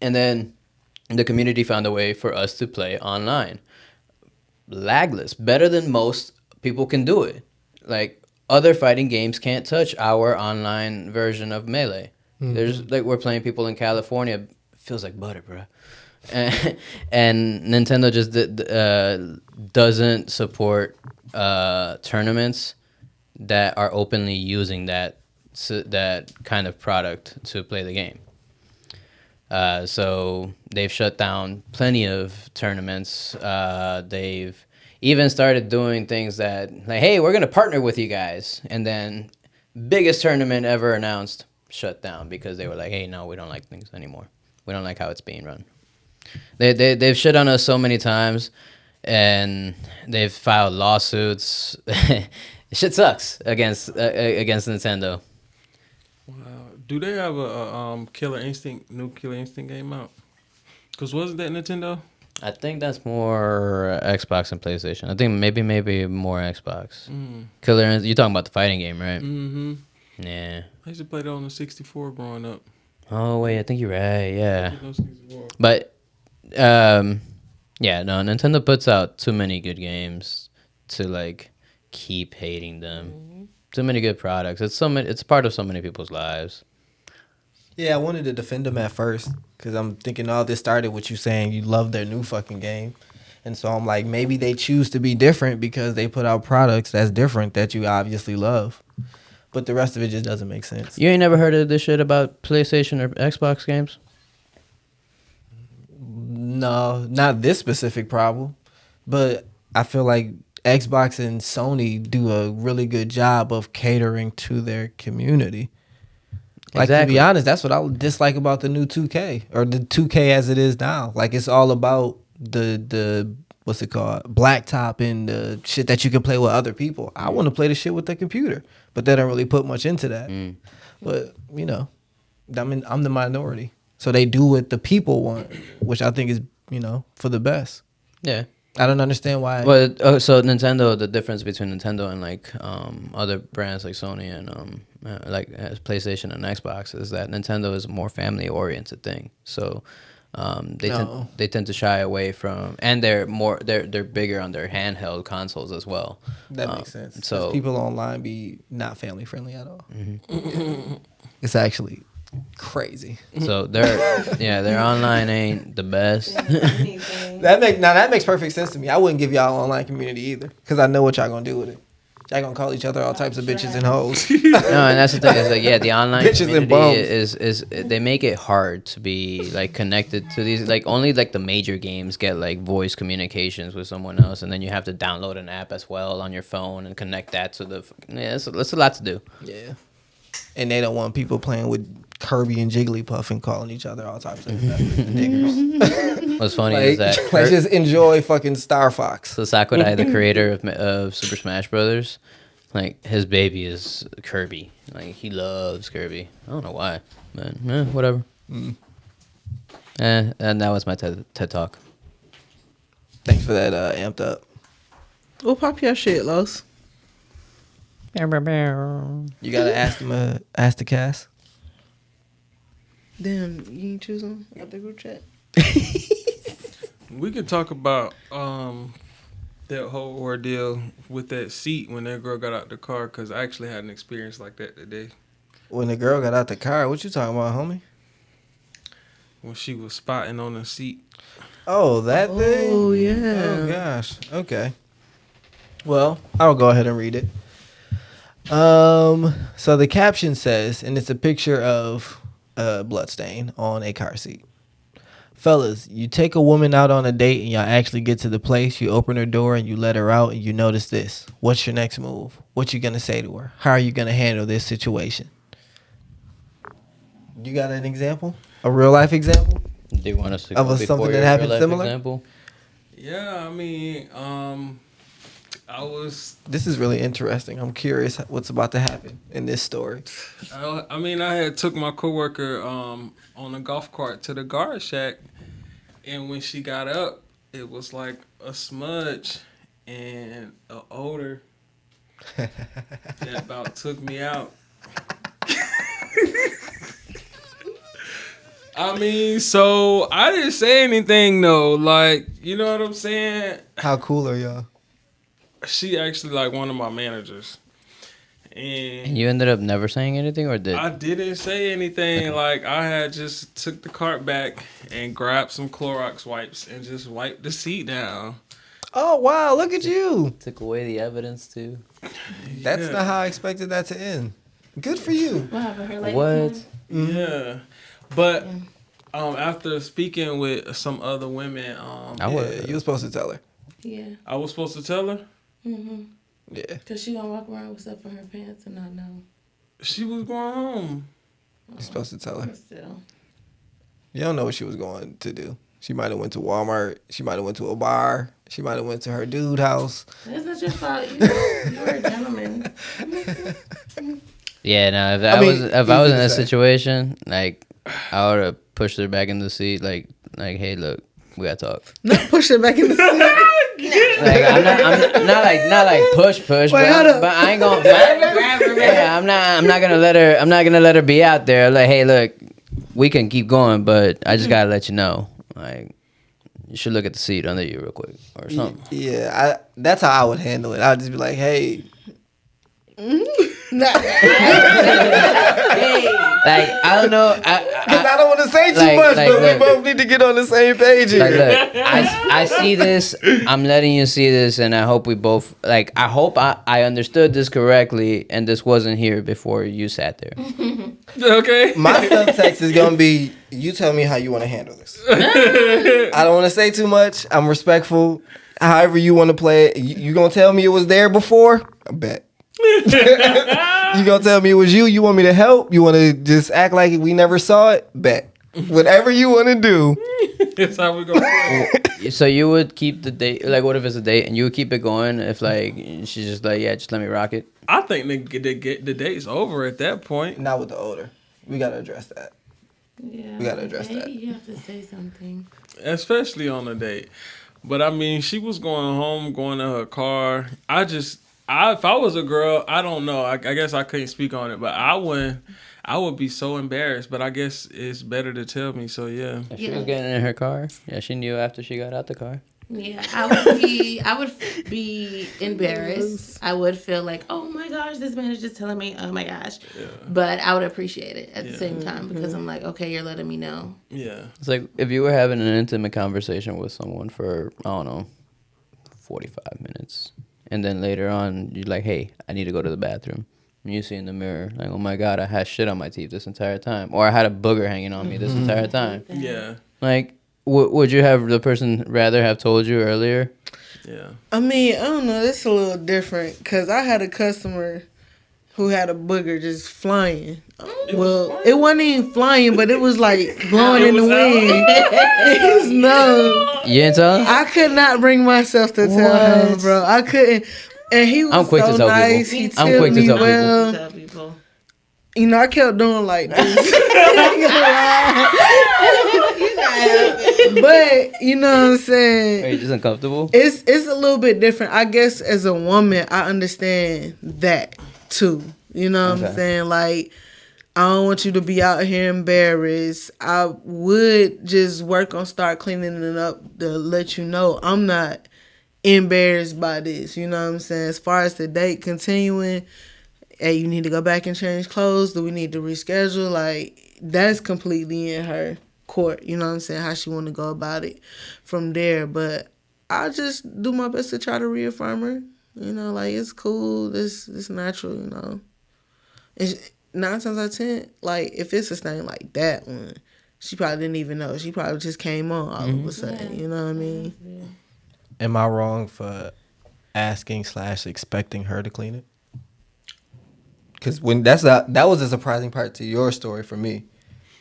And then the community found a way for us to play online, lagless, better than most people can do it. Like, other fighting games can't touch our online version of Melee. Mm-hmm. There's like, we're playing people in California. Feels like butter, bro. And Nintendo just doesn't support tournaments that are openly using that kind of product to play the game. So they've shut down plenty of tournaments. They've even started doing things that, like, hey, we're going to partner with you guys. And then biggest tournament ever announced, shut down, because they were like, hey, no, we don't like things anymore. We don't like how it's being run. They've shit on us so many times, and they've filed lawsuits. Shit sucks against Nintendo. Wow. Do they have a new Killer Instinct game out? Because wasn't that Nintendo? I think that's more Xbox and PlayStation. I think maybe more Xbox. Killer, you're talking about the fighting game, right? Mm-hmm. Yeah. I used to play that on the 64 growing up. Oh wait, I think you're right. Yeah. But Nintendo puts out too many good games to like keep hating them. Mm-hmm. Too many good products. It's part of so many people's lives. Yeah, I wanted to defend them at first, because I'm thinking all this started with you saying you love their new fucking game. And so I'm like, maybe they choose to be different because they put out products that's different that you obviously love. but the rest of it just doesn't make sense. You ain't never heard of this shit about PlayStation or Xbox games? No, not this specific problem, but I feel like Xbox and Sony do a really good job of catering to their community. Like, to Exactly. be honest, that's what I dislike about the new 2K or the 2K as it is now. Like, it's all about the what's it called, blacktop and the shit that you can play with other people. I want to play the shit with the computer, but they don't really put much into that. But you know, I'm the minority, so they do what the people want, which I think is, you know, for the best. Yeah. I don't understand why. Well, so Nintendo, the difference between Nintendo and like other brands like Sony and PlayStation and Xbox is that Nintendo is a more family oriented thing. So they tend to shy away from, and they're bigger on their handheld consoles as well. That makes sense. So 'Cause people online be not family friendly at all. It's actually crazy. so their online ain't the best. That makes perfect sense to me. I wouldn't give y'all an online community either, because I know what y'all gonna do with it. Y'all gonna call each other all types of bitches and hoes. No, and that's the thing. Is like, yeah, the online Bitches and community bums. is they make it hard to be like connected to these. Like only like the major games get like voice communications with someone else, and then you have to download an app as well on your phone and connect that to the. Yeah, it's a lot to do. Yeah. And they don't want people playing with Kirby and Jigglypuff and calling each other all types of niggers. What's funny Like, is that like just enjoy fucking Star Fox. so Sakurai, the creator of Super Smash Brothers, like his baby is Kirby. Like he loves Kirby. I don't know why, but whatever. And that was my TED talk. Thanks for that amped up. Well, pop your shit, Los. You gotta ask the cast. Damn, you ain't choose them out the group chat? We could talk about that whole ordeal with that seat when that girl got out the car, because I actually had an experience like that today When the girl got out the car, what you talking about, homie? when she was spotting on the seat. Oh, that thing? Oh, yeah. Oh, gosh. Okay. Well, I'll go ahead and read it. So the caption says, and it's a picture of a bloodstain on a car seat. Fellas, you take a woman out on a date and y'all actually get to the place, you open her door and you let her out and you notice this. What's your next move? What you gonna say to her? How are you gonna handle this situation? You got an example? A real life example? Do you want us to Of go a- before something that your happened real-life similar? Example? Yeah, I mean, I was, This is really interesting. I'm curious what's about to happen in this story. I mean, I had took my coworker on a golf cart to the guard shack, and when she got up, it was like a smudge and an odor that about took me out. I mean, so I didn't say anything though. Like, you know what I'm saying? How cool are y'all? She actually like one of my managers. And And you ended up never saying anything, or did? I didn't say anything. Like, I had just took the cart back and grabbed some Clorox wipes and just wiped the seat down. Oh, wow. Look at you. Took away the evidence too. That's Yeah. not how I expected that to end. Good for you. What happened? Her leg What? came? Yeah. But after speaking with some other women, I would. Yeah, you were supposed to tell her. Yeah. I was supposed to tell her. Yeah. Cause she gonna walk around with stuff in her pants and not know. She was going home. You're supposed to tell her. But still. You don't know what she was going to do. She might have went to Walmart. She might have went to a bar. She might have went to her dude house. It's not your fault. You're a gentleman. Yeah, no. If I I mean, was if I was easy in to that say. situation, like I would have pushed her back in the seat, like hey, look, we gotta talk. Not push it back in the seat. Like I'm not like push, Wait, but, hold up. but I ain't gonna. Yeah, I'm not gonna let her be out there. Like, hey, look, we can keep going, but I just gotta let you know, like, you should look at the seat under you real quick or something. Yeah, that's how I would handle it. I would just be like, hey, Nah. Hey, Like I don't know. I don't want to say too like- much, like, but we look. both need to get on the same page here. Like, look, I see this. I'm letting you see this, and I hope we both like. I hope I understood this correctly, and this wasn't here before you sat there. Okay. My subtext is gonna be: you tell me how you want to handle this. I don't want to say too much. I'm respectful. However you want to play it. You gonna tell me it was there before? I bet. You gonna tell me it was you? You want me to help? You want to just act like we never saw it? Bet. Whatever you want to do. That's how we go. So you would keep the date? Like, what if it's a date, and you would keep it going if like she's just like, yeah, just let me rock it. I think the date's over at that point. Not with the older. We gotta address that. Yeah, We gotta address maybe that. You have to say something. Especially on a date. But I mean, she was going home, going to her car. If I was a girl, I don't know. I guess I couldn't speak on it, but I would be so embarrassed. But I guess it's better to tell me. So yeah. If she was getting in her car, yeah, she knew after she got out the car. Yeah, I would be embarrassed. I would feel like, oh my gosh, this man is just telling me, oh my gosh. Yeah. But I would appreciate it at the same time because I'm like, okay, you're letting me know. Yeah. It's like if you were having an intimate conversation with someone for, I don't know, 45 minutes. And then later on, you're like, hey, I need to go to the bathroom. And you see in the mirror, like, oh my God, I had shit on my teeth this entire time. Or I had a booger hanging on me this entire time. Yeah. Like, would you have the person rather have told you earlier? Yeah. I mean, I don't know. It's a little different because I had a customer who had a booger just flying. Well, it wasn't even flying, but it was like blowing in the wind. It's no. You didn't tell him? I could not bring myself to tell him, bro. I couldn't. And he was I'm quick so to tell people. nice. He I'm tipped quick to me tell people. well. Tell people. You know, I kept doing like this. But you know what I'm saying? Are you just uncomfortable? It's a little bit different. I guess as a woman, I understand that too. You know what I'm saying? Like, I don't want you to be out here embarrassed. I would just work on start cleaning it up to let you know I'm not embarrassed by this. You know what I'm saying? As far as the date continuing, hey, you need to go back and change clothes. Do we need to reschedule? Like, that's completely in her court. You know what I'm saying? How she want to go about it from there. But I just do my best to try to reaffirm her. You know, like, it's cool. This natural, you know. And 9 times out of 10, like, if it's a thing like that one, she probably didn't even know. She probably just came on all of a sudden. You know what I mean? Am I wrong for asking / expecting her to clean it? Because when that was a surprising part to your story for me.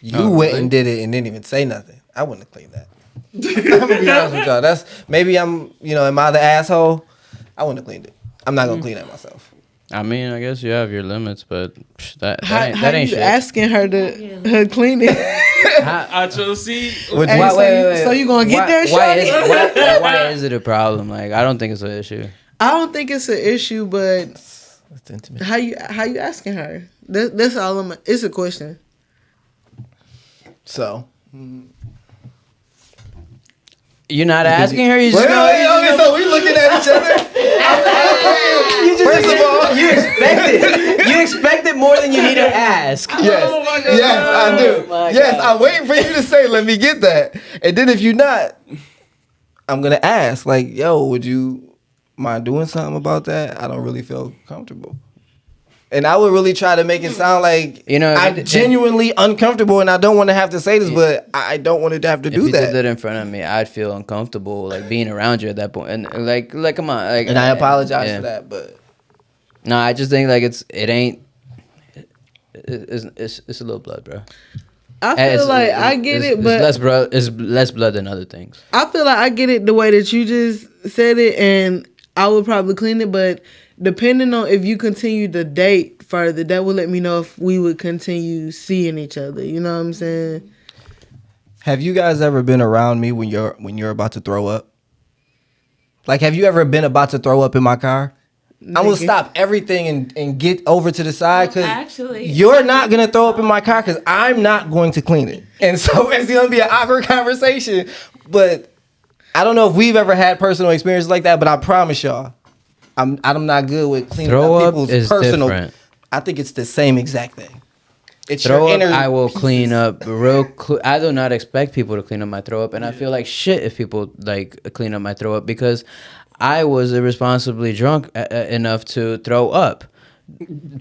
You went and did it and didn't even say nothing. I wouldn't have cleaned that. I'm gonna be honest with y'all. That's maybe am I the asshole? I wouldn't have cleaned it. I'm not gonna clean that myself. I mean, I guess you have your limits, but that How ain't you shit. asking her to clean it? I just see. Hey, so you gonna get there, shawty? Why is it a problem? Like, I don't think it's an issue. I don't think it's an issue, but That's intimate. how you asking her? That's all it's a question. So You're not asking her. You just okay, so we looking at each other. First of all, you expect it. You expect it more than you need to ask. yes, I do. my Yes, God. I'm waiting for you to say, "Let me get that," and then if you're not, I'm gonna ask, like, "Yo, would you mind doing something about that? I don't really feel comfortable." And I would really try to make it sound like I'm genuinely uncomfortable, and I don't want to have to say this, but I don't want to have to do if you that. did that in front of me, I'd feel uncomfortable, like being around you at that point. And like, come on, like. And I apologize yeah. for that, but No, I just think like it's a little blood, bro. I feel like I get it, but it's less blood than other things. I feel like I get it the way that you just said it, and I would probably clean it, but depending on if you continue to date further, that would let me know if we would continue seeing each other. You know what I'm saying? have you guys ever been around me when you're about to throw up? Like, have you ever been about to throw up in my car? I will stop everything and get over to the side because Actually, you're not going to throw up in my car because I'm not going to clean it. And so it's going to be an awkward conversation. But I don't know if we've ever had personal experiences like that, but I promise y'all, I'm not good with cleaning Throw up up people's is personal. different. I think it's the same exact thing. It's throw your up, inner I will pieces. clean up I do not expect people to clean up my throw up, and I feel like shit if people like clean up my throw up because I was irresponsibly drunk enough to throw up.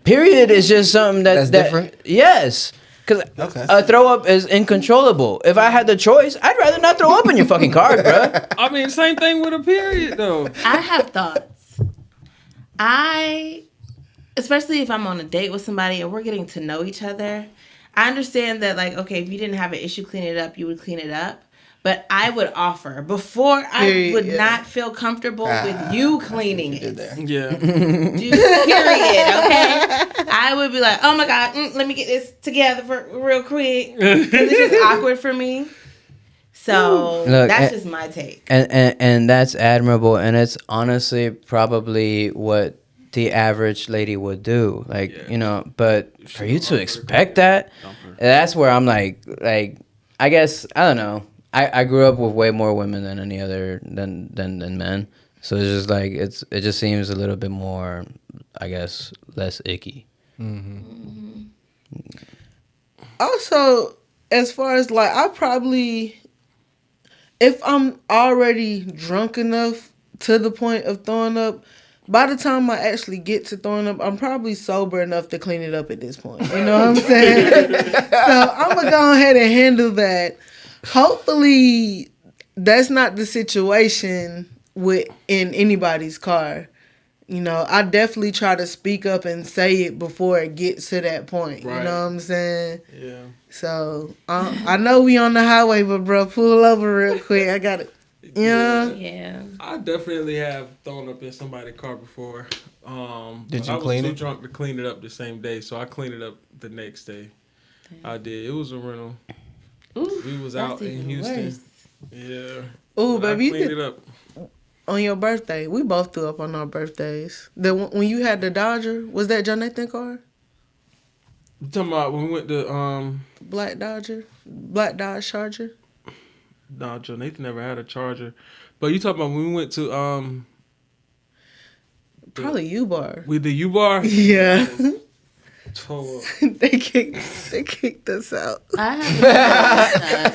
Period is just something That's that different? Yes. Because Okay. a throw up is incontrollable. If I had the choice, I'd rather not throw up in your fucking car, bro. I mean, same thing with a period though. I have thoughts. Especially if I'm on a date with somebody and we're getting to know each other, I understand that, like, okay, if you didn't have an issue cleaning it up, you would clean it up. But I would offer before I would not feel comfortable with you cleaning it. Yeah. Period. Okay. I would be like, oh my god, let me get this together real quick because it's just awkward for me. So Look, that's just my take. And that's admirable, and it's honestly probably what the average lady would do. Like, you know, but for you to expect that, that's where I'm like I guess I don't know. I grew up with way more women than any other than men. So it's just like it just seems a little bit more, I guess, less icky. Also, as far as like, I probably, if I'm already drunk enough to the point of throwing up, by the time I actually get to throwing up, I'm probably sober enough to clean it up at this point. You know what I'm saying? So I'm going to go ahead and handle that. Hopefully, that's not the situation in anybody's car. You know, I definitely try to speak up and say it before it gets to that point. Right. You know what I'm saying? Yeah. So, I know we on the highway, but bro, pull over real quick. I got it. You know? Yeah. I definitely have thrown up in somebody's car before. Did you I clean was it? too drunk to clean it up the same day, so I cleaned it up the next day. I did. It was a rental. Ooh, We was that's out in even Houston. worse. Yeah. Ooh, I baby, you cleaned could, it up. on your birthday. We both threw up on our birthdays. When you had the Dodger, was that Jonathan car? You talking about when we went to Black Dodge Charger? no, Joe Nathan never had a Charger. But you talking about when we went to Probably U-Bar. with the U Bar? Yeah. Tore up. they kicked us out. I have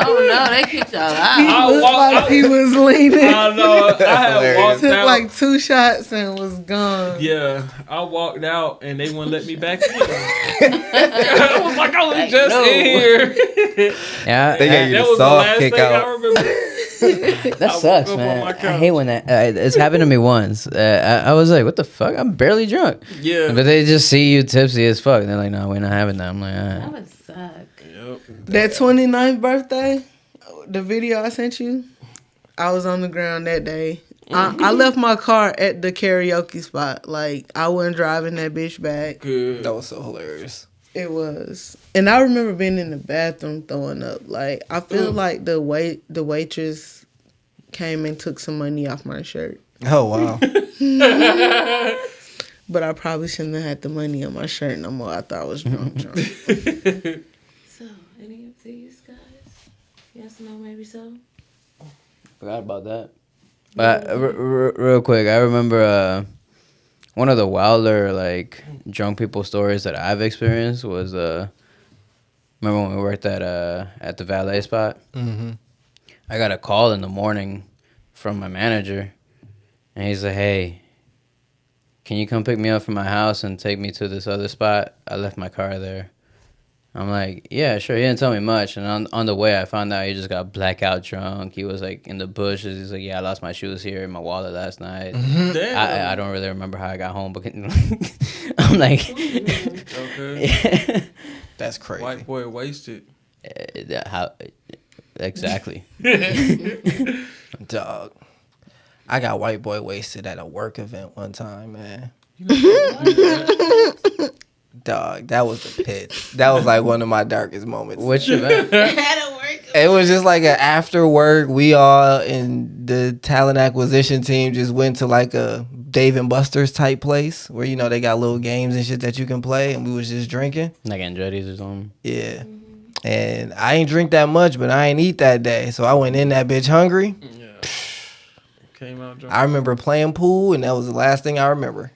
oh no, they kicked y'all He out. looked like he was leaning. I know. I had hilarious. walked Took out. like 2 shots and was gone. Yeah, I walked out and they wouldn't let me back in. I was like, I was just no. in here. Yeah, They gave you That the was the soft last kick thing out. I remember. that I sucks, woke up on man. my I couch. hate when that it's happened to me once. I was like, what the fuck? I'm barely drunk. Yeah. But they just see you tipsy as fuck. And they're like, no, we're not having that. I'm like, all That right. would suck. Yep. That 29th birthday, the video I sent you, I was on the ground that day. I left my car at the karaoke spot. Like, I wasn't driving that bitch back. Good. That was so hilarious. It was. And I remember being in the bathroom throwing up. Like, I feel like the waitress came and took some money off my shirt. Oh wow. But I probably shouldn't have had the money on my shirt no more. I thought I was drunk. So, any of these guys? Yes, no, maybe so. Forgot about that. But real quick, I remember one of the wilder like drunk people stories that I've experienced was remember when we worked at the valet spot? Mm-hmm. I got a call in the morning from my manager, and he's like, "Hey, can you come pick me up from my house and take me to this other spot? I left my car there." I'm like, "Yeah, sure." He didn't tell me much, and on the way, I found out he just got blackout drunk. He was like in the bushes. He's like, "Yeah, I lost my shoes here in my wallet last night." Damn. I don't really remember how I got home, but I'm like, Okay. That's crazy. White boy wasted. how exactly? Dog. I got white boy wasted at a work event one time, man. Dog, that was the pit. That was like one of my darkest moments. Which event? That'll work. It was just like an after work. We all in the talent acquisition team just went to like a Dave and Buster's type place where, you know, they got little games and shit that you can play, and we was just drinking. Like Andretti's or something? Yeah. And I ain't drink that much, but I ain't eat that day. So I went in that bitch hungry. Yeah. Came out drunk. I remember playing pool, and that was the last thing I remember.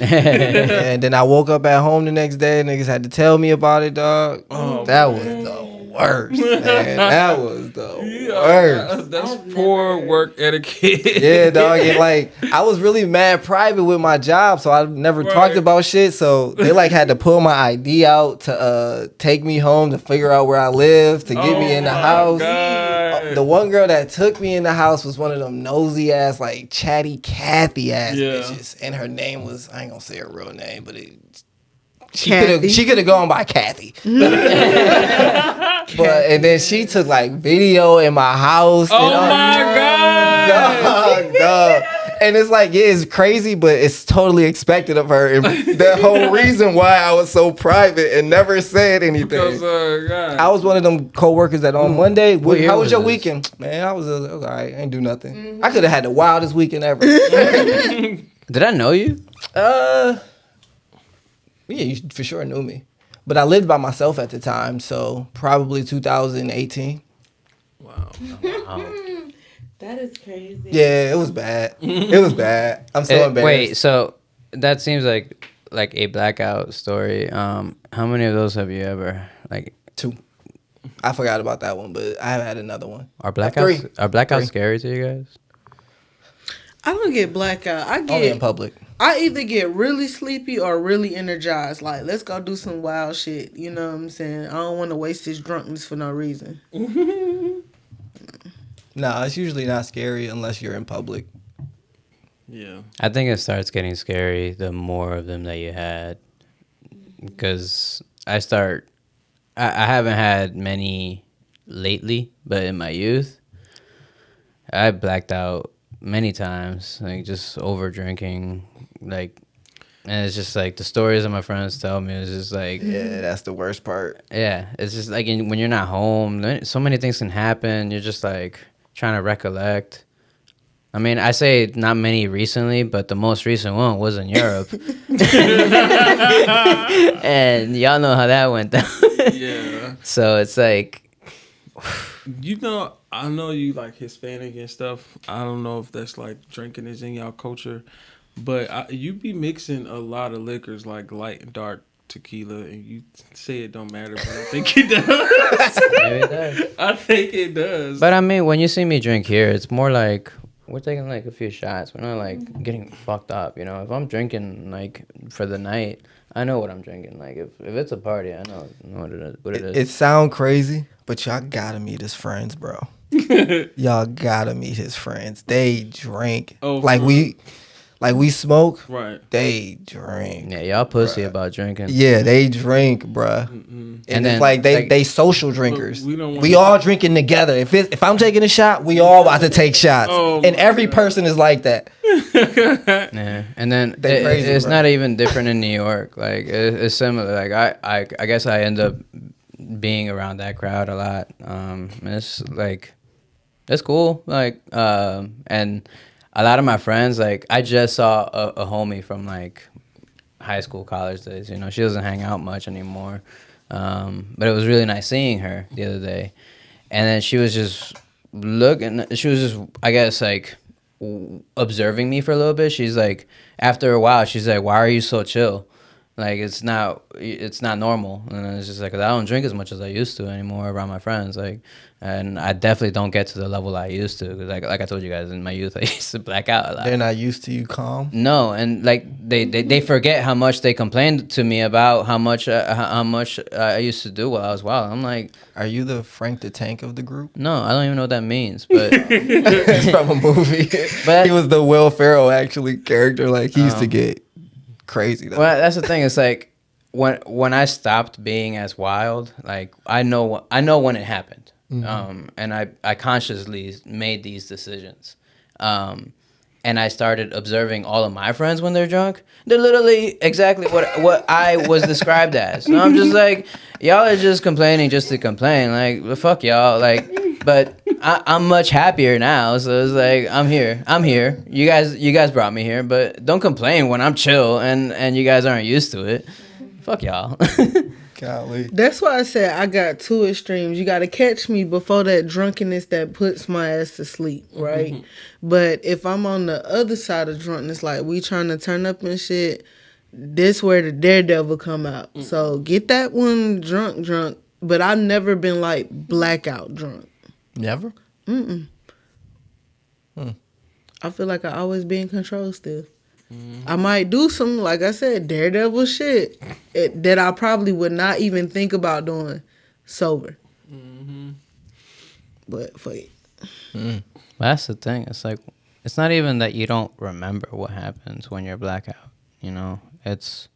And then I woke up at home the next day. Niggas had to tell me about it, dog. That was the worst, man. That was the worst. That's I've poor never- work etiquette. Yeah, dog. And like, I was really mad private with my job, so I never Right. talked about shit. So they like had to pull my ID out to take me home to figure out where I live to get me in the house. God. The one girl that took me in the house was one of them nosy ass, like chatty Cathy ass Yeah. bitches, and her name was, I ain't gonna say her real name, but Kathy. she could have gone by Cathy. But and then she took like video in my house. Oh and all- my God. Dog. And it's like, yeah, it's crazy, but it's totally expected of her. And the whole reason why I was so private and never said anything. Because, God. I was one of them co-workers that on Monday, What year how was was your this? weekend? Man, I was all right. I ain't do nothing. I could have had the wildest weekend ever. Did I know you? Yeah, you for sure knew me. But I lived by myself at the time, so probably 2018. Wow. That is crazy. Yeah, it was bad. It was bad. I'm so embarrassed. Wait, so that seems like a blackout story. How many of those have you ever like? 2. I forgot about that one, but I have had another one. Are blackouts 3. are blackouts 3. scary to you guys? I don't get blackout. I Only in get. public. I either get really sleepy or really energized. Like, let's go do some wild shit. You know what I'm saying? I don't want to waste this drunkenness for no reason. No, it's usually not scary unless you're in public. Yeah. I think it starts getting scary the more of them that you had, because I haven't had many lately, but in my youth, I blacked out many times, like just over drinking, like, and it's just like the stories that my friends tell me is just like, Yeah, that's the worst part. yeah, it's just like when you're not home, so many things can happen. You're just like trying to recollect. I mean, I say not many recently, but the most recent one was in Europe. And y'all know how that went down. Yeah. So it's like, You know, I know you like Hispanic and stuff. I don't know if that's like drinking is in y'all culture, but you be mixing a lot of liquors like light and dark tequila, and you say it don't matter, but I think it does. maybe it does. I think it does. But I mean, when you see me drink here, it's more like we're taking like a few shots. We're not like getting fucked up, you know. If I'm drinking like for the night, I know what I'm drinking. Like if it's a party, I know what it is. It sound crazy, but y'all gotta meet his friends, bro. Y'all gotta meet his friends. They drink. Oh, like for we smoke. right. They drink. Yeah, y'all pussy about drinking. Yeah, they drink, bruh. And And it's then, like they like- they social drinkers. we don't We wanna- all drinking together. If I'm taking a shot, we all about to take shots. Oh And my every God. person is like that. Yeah, and then They crazy, it's bro. not even different in New York. Like it's similar. Like I guess I end up being around that crowd a lot. And it's like it's cool. Like and a lot of my friends, like I just saw a homie from like high school, college days. You know, she doesn't hang out much anymore. But it was really nice seeing her the other day, and then she was just looking. She was just, I guess, like observing me for a little bit. She's like, after a while, she's like, "Why are you so chill? Like it's not normal." And it's just like, 'cause I don't drink as much as I used to anymore around my friends. Like, and I definitely don't get to the level I used to. 'Cause like I told you guys, in my youth, I used to black out a lot. They're not used to you calm. No, and like they forget how much they complained to me about how much I used to do while I was wild. I'm like, Are you the Frank the Tank of the group? no, I don't even know what that means. But It's from a movie. But- he was the Will Ferrell actually character. Like he used to get crazy though. well, that's the thing. It's like when I stopped being as wild, like I know when it happened, and I consciously made these decisions. And I started observing all of my friends when they're drunk. They're literally exactly what I was described as. So I'm just like, y'all are just complaining just to complain. Like, well, fuck y'all. Like, but I'm much happier now. So it's like, I'm here. You guys brought me here, but don't complain when I'm chill and you guys aren't used to it. Fuck y'all. Golly. That's why I said I got two extremes. You got to catch me before that drunkenness that puts my ass to sleep, right? But if I'm on the other side of drunkenness, like we trying to turn up and shit, this where the daredevil come out. So get that one drunk. But I've never been like blackout drunk. Never? I feel like I always be in control still. I might do some, like I said, daredevil shit that I probably would not even think about doing sober. But for That's the thing. It's like, it's not even that you don't remember what happens when you're blackout. You know, it's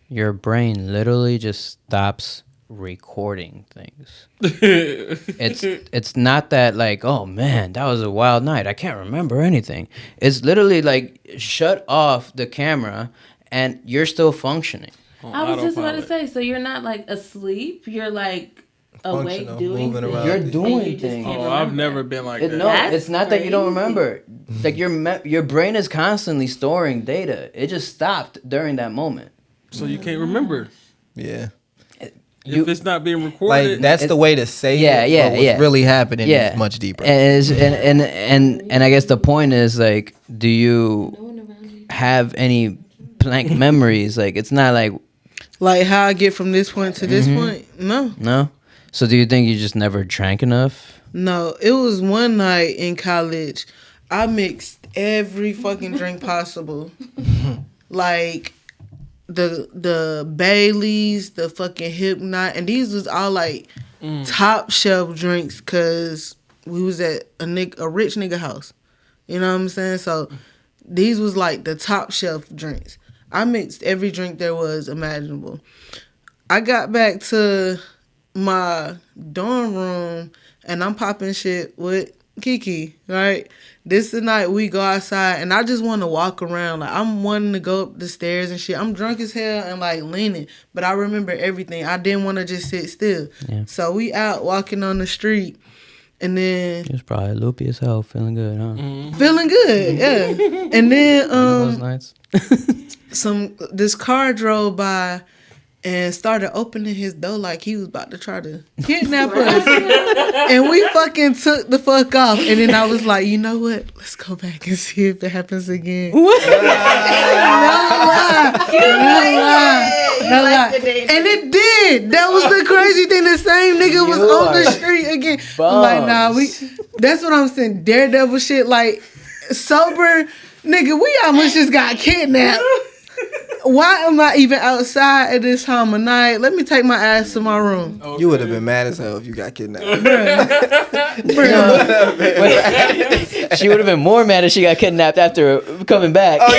your brain literally just stops recording things. It's not that like, oh man, that was a wild night, I can't remember anything. It's literally like shut off the camera and you're still functioning. I was just about to say, so you're not like asleep, you're like awake Functional, doing moving things. around. You're and doing you just things. can't Oh, I've remember. never been like that. No, That's it's not that you don't crazy. remember. Like your brain is constantly storing data. It just stopped during that moment. So you can't remember. Yeah. If it's not being Like, recorded. that's the way to say Yeah, it. yeah, but what's yeah. really happening Yeah, is much deeper. And I guess the point is like, do you have any blank memories? Like, it's not like how I get from this point to this point, no. no. So do you think you just never drank enough? No, it was one night in college. I mixed every fucking drink possible. Like the Baileys, the fucking Hypnot, and these was all like top shelf drinks because we was at a rich nigga house. You know what I'm saying? So these was like the top shelf drinks. I mixed every drink there was imaginable. I got back to my dorm room and I'm popping shit with Kiki, right? This is the night we go outside and I just want to walk around. Like, I'm wanting to go up the stairs and shit. I'm drunk as hell and like leaning, but I remember everything. I didn't want to just sit still. Yeah. So we out walking on the street and then It was probably loopy as hell, feeling good, huh? feeling good, yeah. And then Those nights. this car drove by and started opening his door like he was about to try to kidnap us. And we fucking took the fuck off. And then I was like, you know what? Let's go back and see if it happens again. No lie. And it did. That was the crazy thing. The same nigga was on the street again. I'm like, nah, that's what I'm saying. Daredevil shit. Like, sober, nigga, we almost just got kidnapped. Why am I even outside at this time of night? Let me take my ass to my room. You would have been mad as hell if you got kidnapped. She would have been more mad if she got kidnapped after coming back. The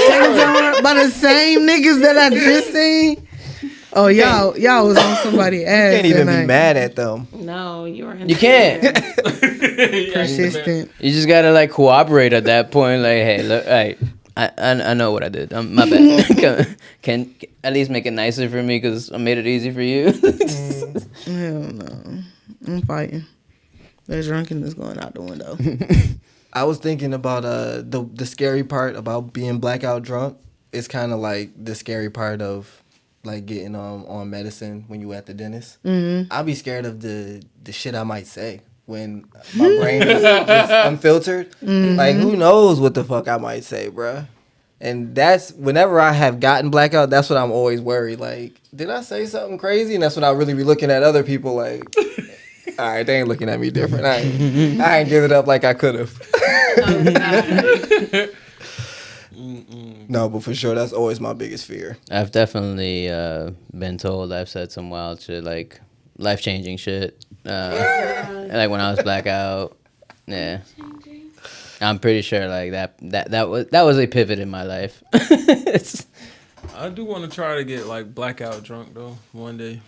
second time by the same niggas that I just seen. Oh, y'all was on somebody's ass. Can't even that be night. mad at them. No, you were. You can't. Persistent. You just gotta like cooperate at that point. Like, hey, look, hey, I know what I did. My bad. can at least make it nicer for me because I made it easy for you. Hell no. I'm fighting. There's drunkenness going out the window. I was thinking about the scary part about being blackout drunk. It's kind of like the scary part of like getting on medicine when you at the dentist. I'll be scared of the shit I might say when my brain is just unfiltered. Like, who knows what the fuck I might say, bruh. And that's whenever I have gotten blackout, that's what I'm always worried. Like, did I say something crazy? And that's when I really be looking at other people like, all right, they ain't looking at me different. I ain't give it up like I could have. No, but for sure, that's always my biggest fear. I've definitely been told I've said some wild shit, like life-changing shit. Like when I was blackout. Yeah. I'm pretty sure like that was a pivot in my life. I do want to try to get like blackout drunk though one day.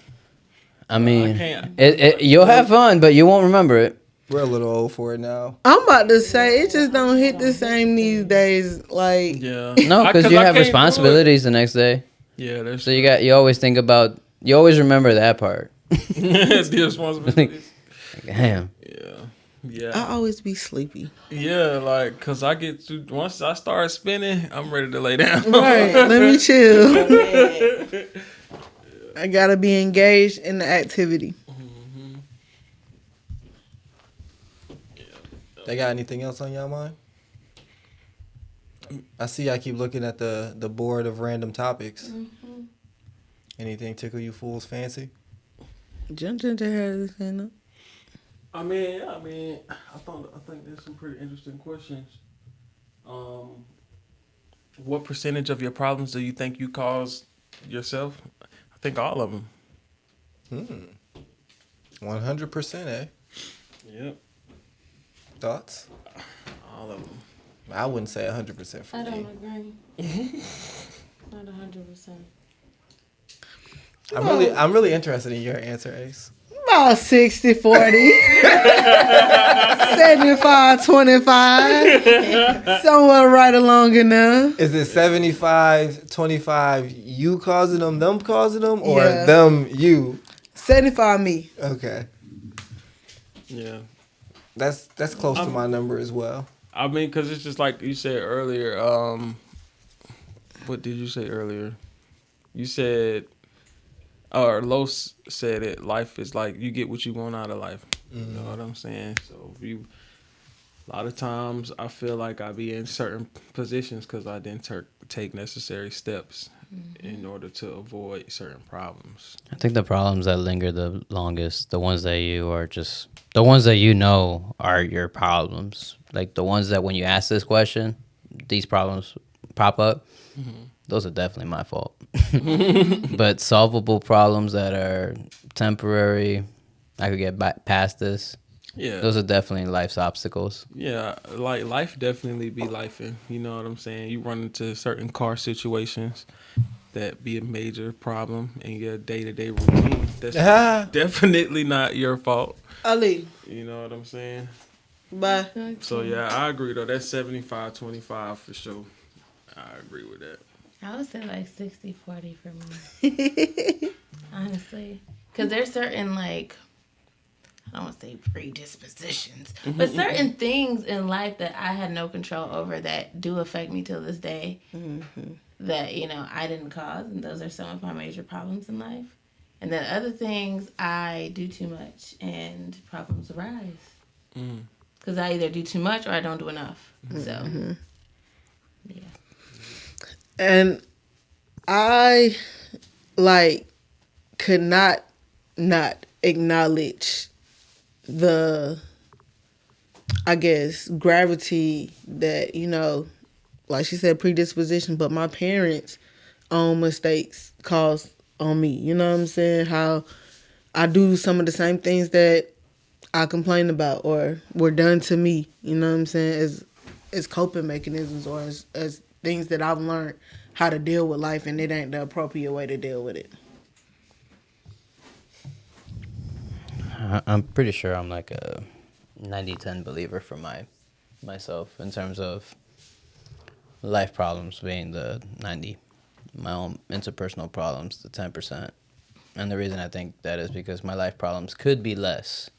I mean, can't. you'll have fun, but you won't remember it. We're a little old for it now. I'm about to say, it just don't hit the same these days. Like, Yeah. No, because you I have can't do it. responsibilities the next day. Yeah, there's So you always think about, you always remember that part. it's the responsibility. Damn. Yeah. Yeah. I always be sleepy. Yeah, like, cause I get to once I start spinning, I'm ready to lay down. Right, let me chill. I gotta be engaged in the activity. They got anything else on y'all mind? I see I keep looking at the board of random topics. Anything tickle you fools fancy? Ginger had his hand up. I mean, I think there's some pretty interesting questions. What percentage of your problems do you think you caused yourself? I think all of them. 100%, eh? Yep, Thoughts? all of them. I wouldn't say 100% for I me. don't agree. Not 100%. I'm really interested in your answer, Ace. About 60-40. 75-25. Somewhere right along in there. Is it 75-25 you causing them causing them, or Yeah. them you? 75 me. Okay. Yeah. That's close to my number as well. I mean, because it's just like you said earlier. What did you say earlier? You said, or Los said it, life is like you get what you want out of life. You know what I'm saying? So a lot of times I feel like I be in certain positions because I didn't take necessary steps in order to avoid certain problems. I think the problems that linger the longest, the ones that you know are your problems. Like the ones that when you ask this question, these problems pop up. Those are definitely my fault. But solvable problems that are temporary, I could get past this. Yeah. Those are definitely life's obstacles. Yeah, like life definitely be lifing. You know what I'm saying? You run into certain car situations that be a major problem in your day-to-day routine. That's definitely not your fault. Ali. You know what I'm saying? Bye. So yeah, I agree though. That's 75-25 for sure. I agree with that. I would say like 60-40 for me. Honestly. Because there's certain, like, I don't want to say predispositions, but certain things in life that I had no control over that do affect me till this day that, you know, I didn't cause. And those are some of my major problems in life. And then other things, I do too much and problems arise. Because I either do too much or I don't do enough. So, yeah. And I, like, could not acknowledge the, I guess, gravity that, you know, like she said, predisposition, but my parents' own mistakes caused on me. You know what I'm saying? How I do some of the same things that I complain about or were done to me. You know what I'm saying? As coping mechanisms or as things that I've learned how to deal with life, and it ain't the appropriate way to deal with it. I'm pretty sure I'm like a 90-10 believer for myself in terms of life problems being the 90, my own interpersonal problems the 10%. And the reason I think that is because my life problems could be less,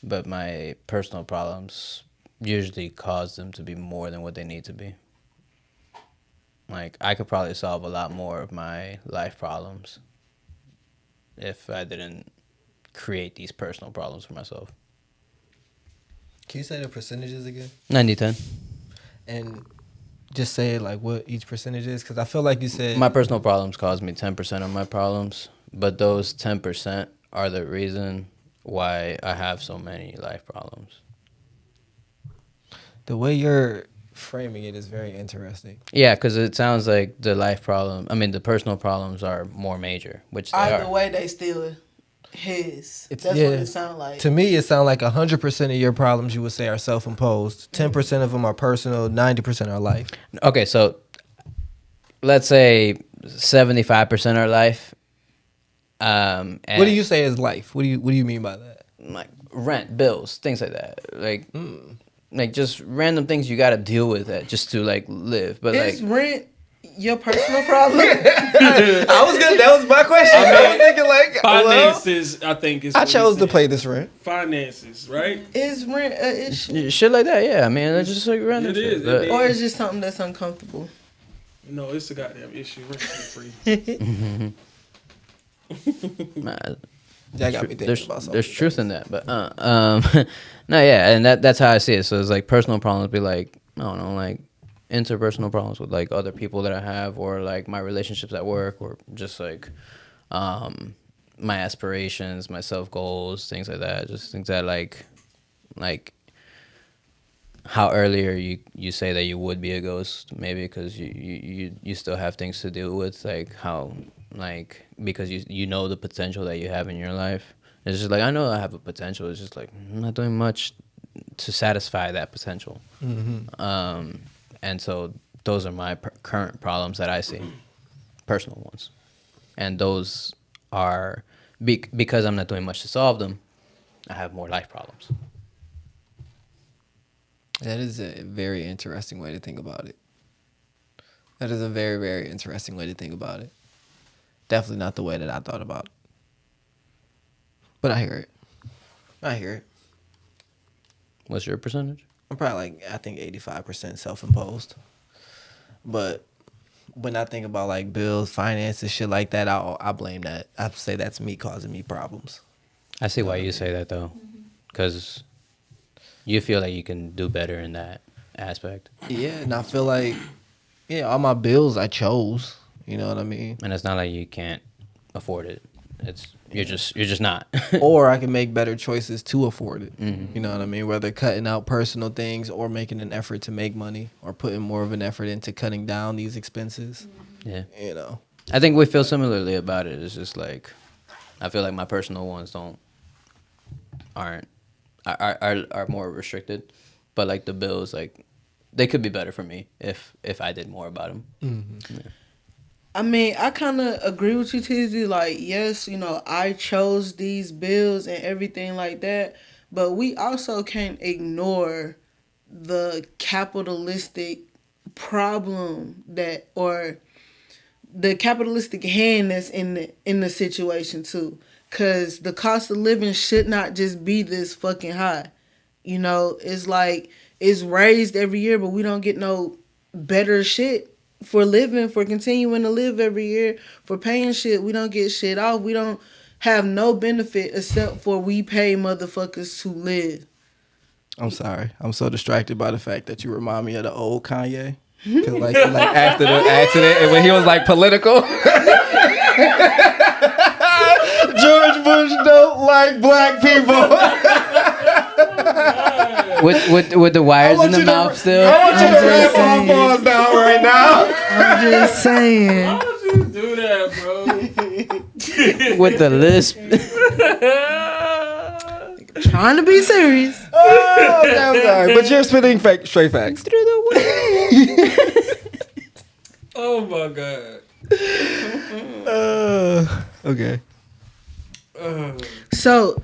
but my personal problems usually cause them to be more than what they need to be. Like, I could probably solve a lot more of my life problems if I didn't create these personal problems for myself. Can you say the percentages again? 90-10. And just say like what each percentage is, because I feel like you said My personal problems cause me 10% of my problems, but those 10% are the reason why I have so many life problems. the way you're framing it is very interesting. Yeah, because it sounds like the personal problems are more major, which they Either are. way, they still his. It's- That's yeah. what it sounds like. To me, it sounds like 100% of your problems you would say are self-imposed. 10% of them are personal. 90% are life. Okay, so let's say 75% are life. And What do you say is life? What do you mean by that? like rent, bills, things like that? Like just random things you got to deal with that just to like live. But It's like rent. Your personal problem? I was good. That was my question. I was thinking like, Finances, I think is. I what chose he to said. pay this rent. Finances, right? Is rent an issue? Shit like that, yeah. I mean, it's just like random It shit. is, but- it Or is just something that's uncomfortable? No, it's a goddamn issue. Rent free. Nah, That got me thinking there's about something. there's truth in that, but no, yeah, and that's how I see it. So it's like personal problems be like, I don't know, like interpersonal problems with like other people that I have, or like my relationships at work, or just like my aspirations, my self goals, things like that. Just things that like how earlier you say that you would be a ghost, maybe because you still have things to deal with, like how like because you know the potential that you have in your life. It's just like, I know I have a potential. It's just like I'm not doing much to satisfy that potential. And so those are my current problems that I see, personal ones, and those are because I'm not doing much to solve them. I have more life problems. That is a very interesting way to think about it. That is a very, very interesting way to think about it. Definitely not the way that I thought about it. But I hear it. I hear it. What's your percentage? I'm probably like, I think 85% self-imposed. But when I think about like bills, finances, shit like that, I blame that. I say that's me causing me problems. I see why you say that though, because you feel like you can do better in that aspect, Yeah, and I feel like, yeah, all my bills I chose. You know what I mean? and it's not like you can't afford it. It's you're just not. Or I can make better choices to afford it. You know what I mean? Whether cutting out personal things or making an effort to make money, or putting more of an effort into cutting down these expenses. Yeah, You know? I think we feel similarly about it. It's just like I feel like my personal ones are more restricted, but like the bills, like they could be better for me if I did more about them. I mean, I kind of agree with you, Tizzy. Like, yes, you know, I chose these bills and everything like that, but we also can't ignore the capitalistic problem that, or the capitalistic hand that's in the situation too. Cause the cost of living should not just be this fucking high. You know, it's like it's raised every year, but we don't get no better shit for living, for continuing to live every year, for paying shit. We don't get shit off. We don't have no benefit except for we pay motherfuckers to live. I'm sorry. I'm so distracted by the fact that you remind me of the old Kanye. Cause like after the accident and when he was like political. George Bush don't like black people. With the wires in the mouth still. I want you to wrap my balls down right now. I'm just saying. Why would you do that, bro? With the lisp. Trying to be serious. Oh, okay, I'm sorry. But you're spitting straight facts. Through the Oh my god. Okay. So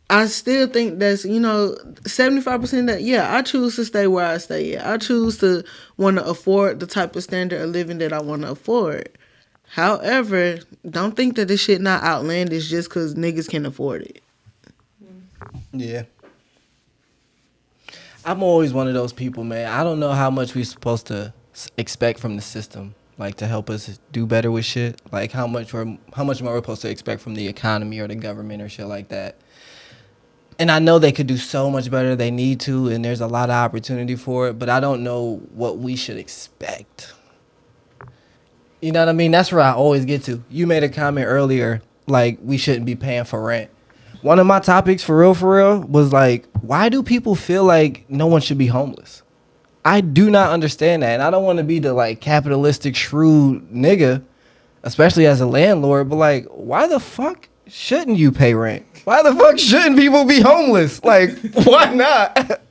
I still think that's, you know, 75% that, yeah, I choose to stay where I stay at. I choose to want to afford the type of standard of living that I want to afford. However, don't think that this shit not outlandish just because niggas can afford it. Yeah. I'm always one of those people, man. I don't know how much we're supposed to expect from the system, like to help us do better with shit. Like how much more we're supposed to expect from the economy or the government or shit like that. And I know they could do so much better. They need to, and there's a lot of opportunity for it. But I don't know what we should expect. You know what I mean? That's where I always get to. You made a comment earlier, like we shouldn't be paying for rent. One of my topics for real was like, why do people feel like no one should be homeless? I do not understand that. And I don't want to be the like capitalistic shrewd nigga, especially as a landlord, but like, why the fuck shouldn't you pay rent? Why the fuck shouldn't people be homeless? Like, why not?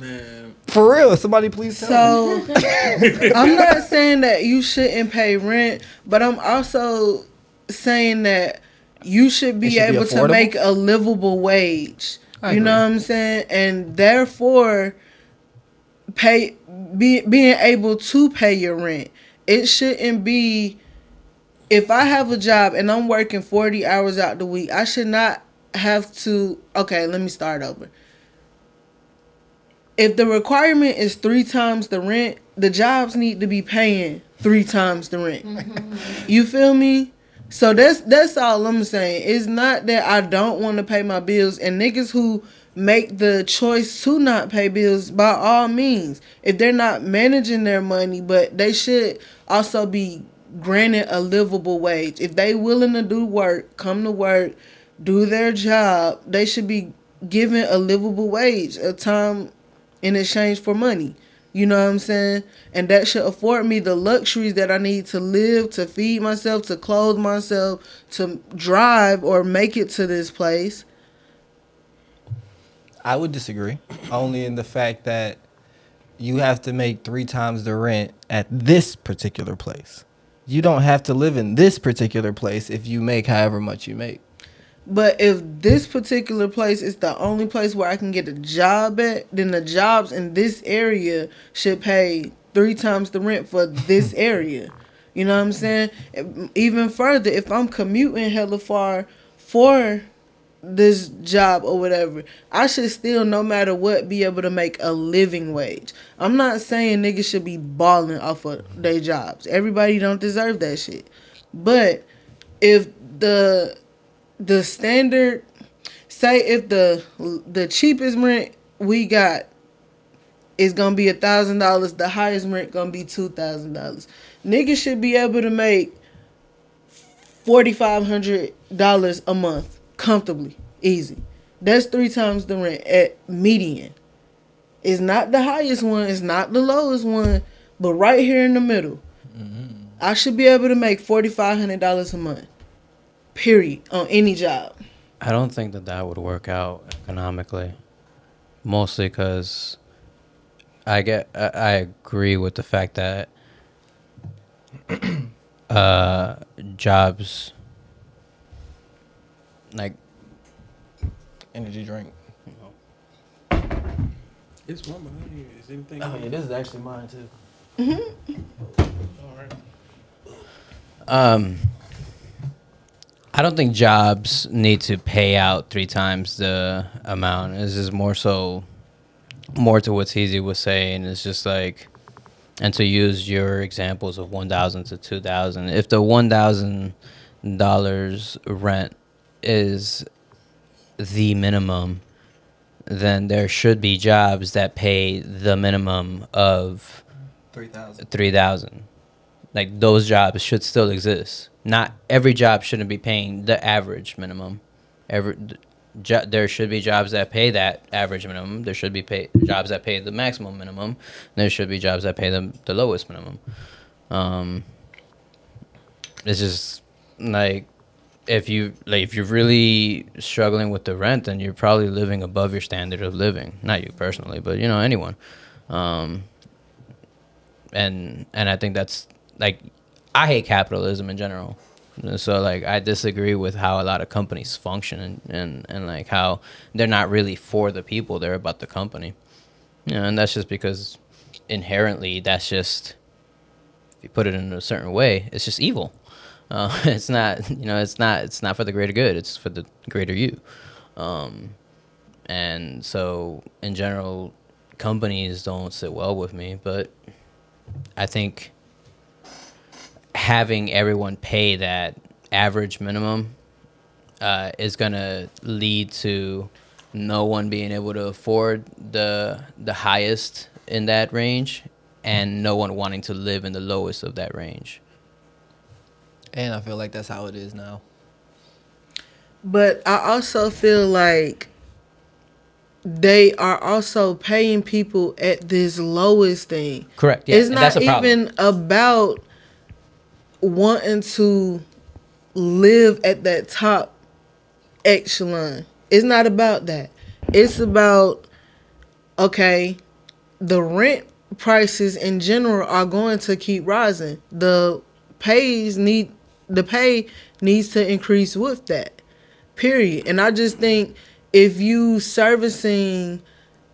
Man. For real, somebody please tell me. So I'm not saying that you shouldn't pay rent, but I'm also saying that you should be should be able to affordable? make a livable wage. I You know agree. what I'm saying? And therefore, being able to pay your rent. It shouldn't be, if I have a job and I'm working 40 hours out the week, I should not have to, okay, let me start over. If the requirement is 3 times the rent, the jobs need to be paying 3 times the rent. You feel me? So that's all I'm saying. It's not that I don't want to pay my bills, and niggas who make the choice to not pay bills, by all means, if they're not managing their money, but they should also be granted a livable wage. If they willing to do work, come to work, do their job, they should be given a livable wage, a time in exchange for money. You know what I'm saying? And that should afford me the luxuries that I need to live, to feed myself, to clothe myself, to drive or make it to this place. I would disagree, only in the fact that you have to make 3 times the rent at this particular place. You don't have to live in this particular place if you make however much you make. But if this particular place is the only place where I can get a job at, then the jobs in this area should pay 3 times the rent for this area. You know what I'm saying? Even further, if I'm commuting hella far for this job or whatever, I should still, no matter what, be able to make a living wage. I'm not saying niggas should be balling off of their jobs. Everybody don't deserve that shit. But if the standard, say if the cheapest rent we got is gonna be $1,000, the highest rent gonna be $2,000. Niggas should be able to make $4,500 a month comfortably, easy. That's 3 times the rent at median. It's not the highest one, it's not the lowest one, but right here in the middle. I should be able to make $4,500 a month. Period, on any job. I don't think that would work out economically. Mostly because I agree with the fact that jobs like Energy drink. It's one behind here. Is anything? Oh yeah, this is actually mine too. I don't think jobs need to pay out 3 times the amount. It's just more to what Teezy was saying. It's just like, and to use your examples of 1,000 to 2,000. If the $1,000 rent is the minimum, then there should be jobs that pay the minimum of 3,000. Like, those jobs should still exist. Not every job shouldn't be paying the average minimum. There should be jobs that pay that average minimum. There should be jobs that pay the maximum minimum. There should be jobs that pay the lowest minimum. It's just like, if you're really struggling with the rent, then you're probably living above your standard of living. Not you personally, but anyone. And I think that's like, I hate capitalism in general. So like, I disagree with how a lot of companies function and like how they're not really for the people, they're about the company. And that's just because inherently that's just, if you put it in a certain way, it's just evil. It's not, it's not for the greater good, it's for the greater you. And so in general, companies don't sit well with me, but I think having everyone pay that average minimum is gonna lead to no one being able to afford the highest in that range, and no one wanting to live in the lowest of that range. And I feel like that's how it is now. But I also feel like they are also paying people at this lowest thing. Correct. Yeah, it's not that's a problem. even about wanting to live at that top echelon. It's not about that. It's about, okay, the rent prices in general are going to keep rising. The pay needs to increase with that. Period. And I just think if you servicing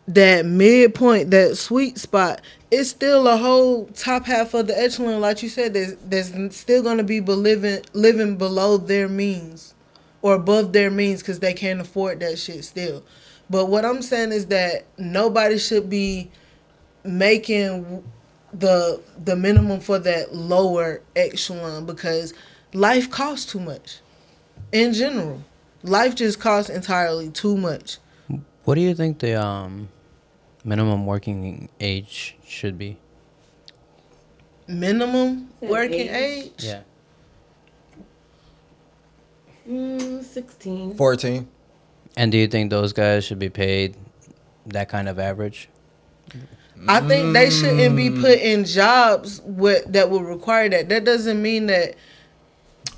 that midpoint, that sweet spot, it's still a whole top half of the echelon, like you said, there's still going to be living below their means or above their means because they can't afford that shit still. But what I'm saying is that nobody should be making the minimum for that lower echelon because life costs too much. In general, life just costs entirely too much. What do you think the minimum working age should be? Minimum working age? Yeah. 16. 14. And do you think those guys should be paid that kind of average? I think they shouldn't be put in jobs that will require that. That doesn't mean that.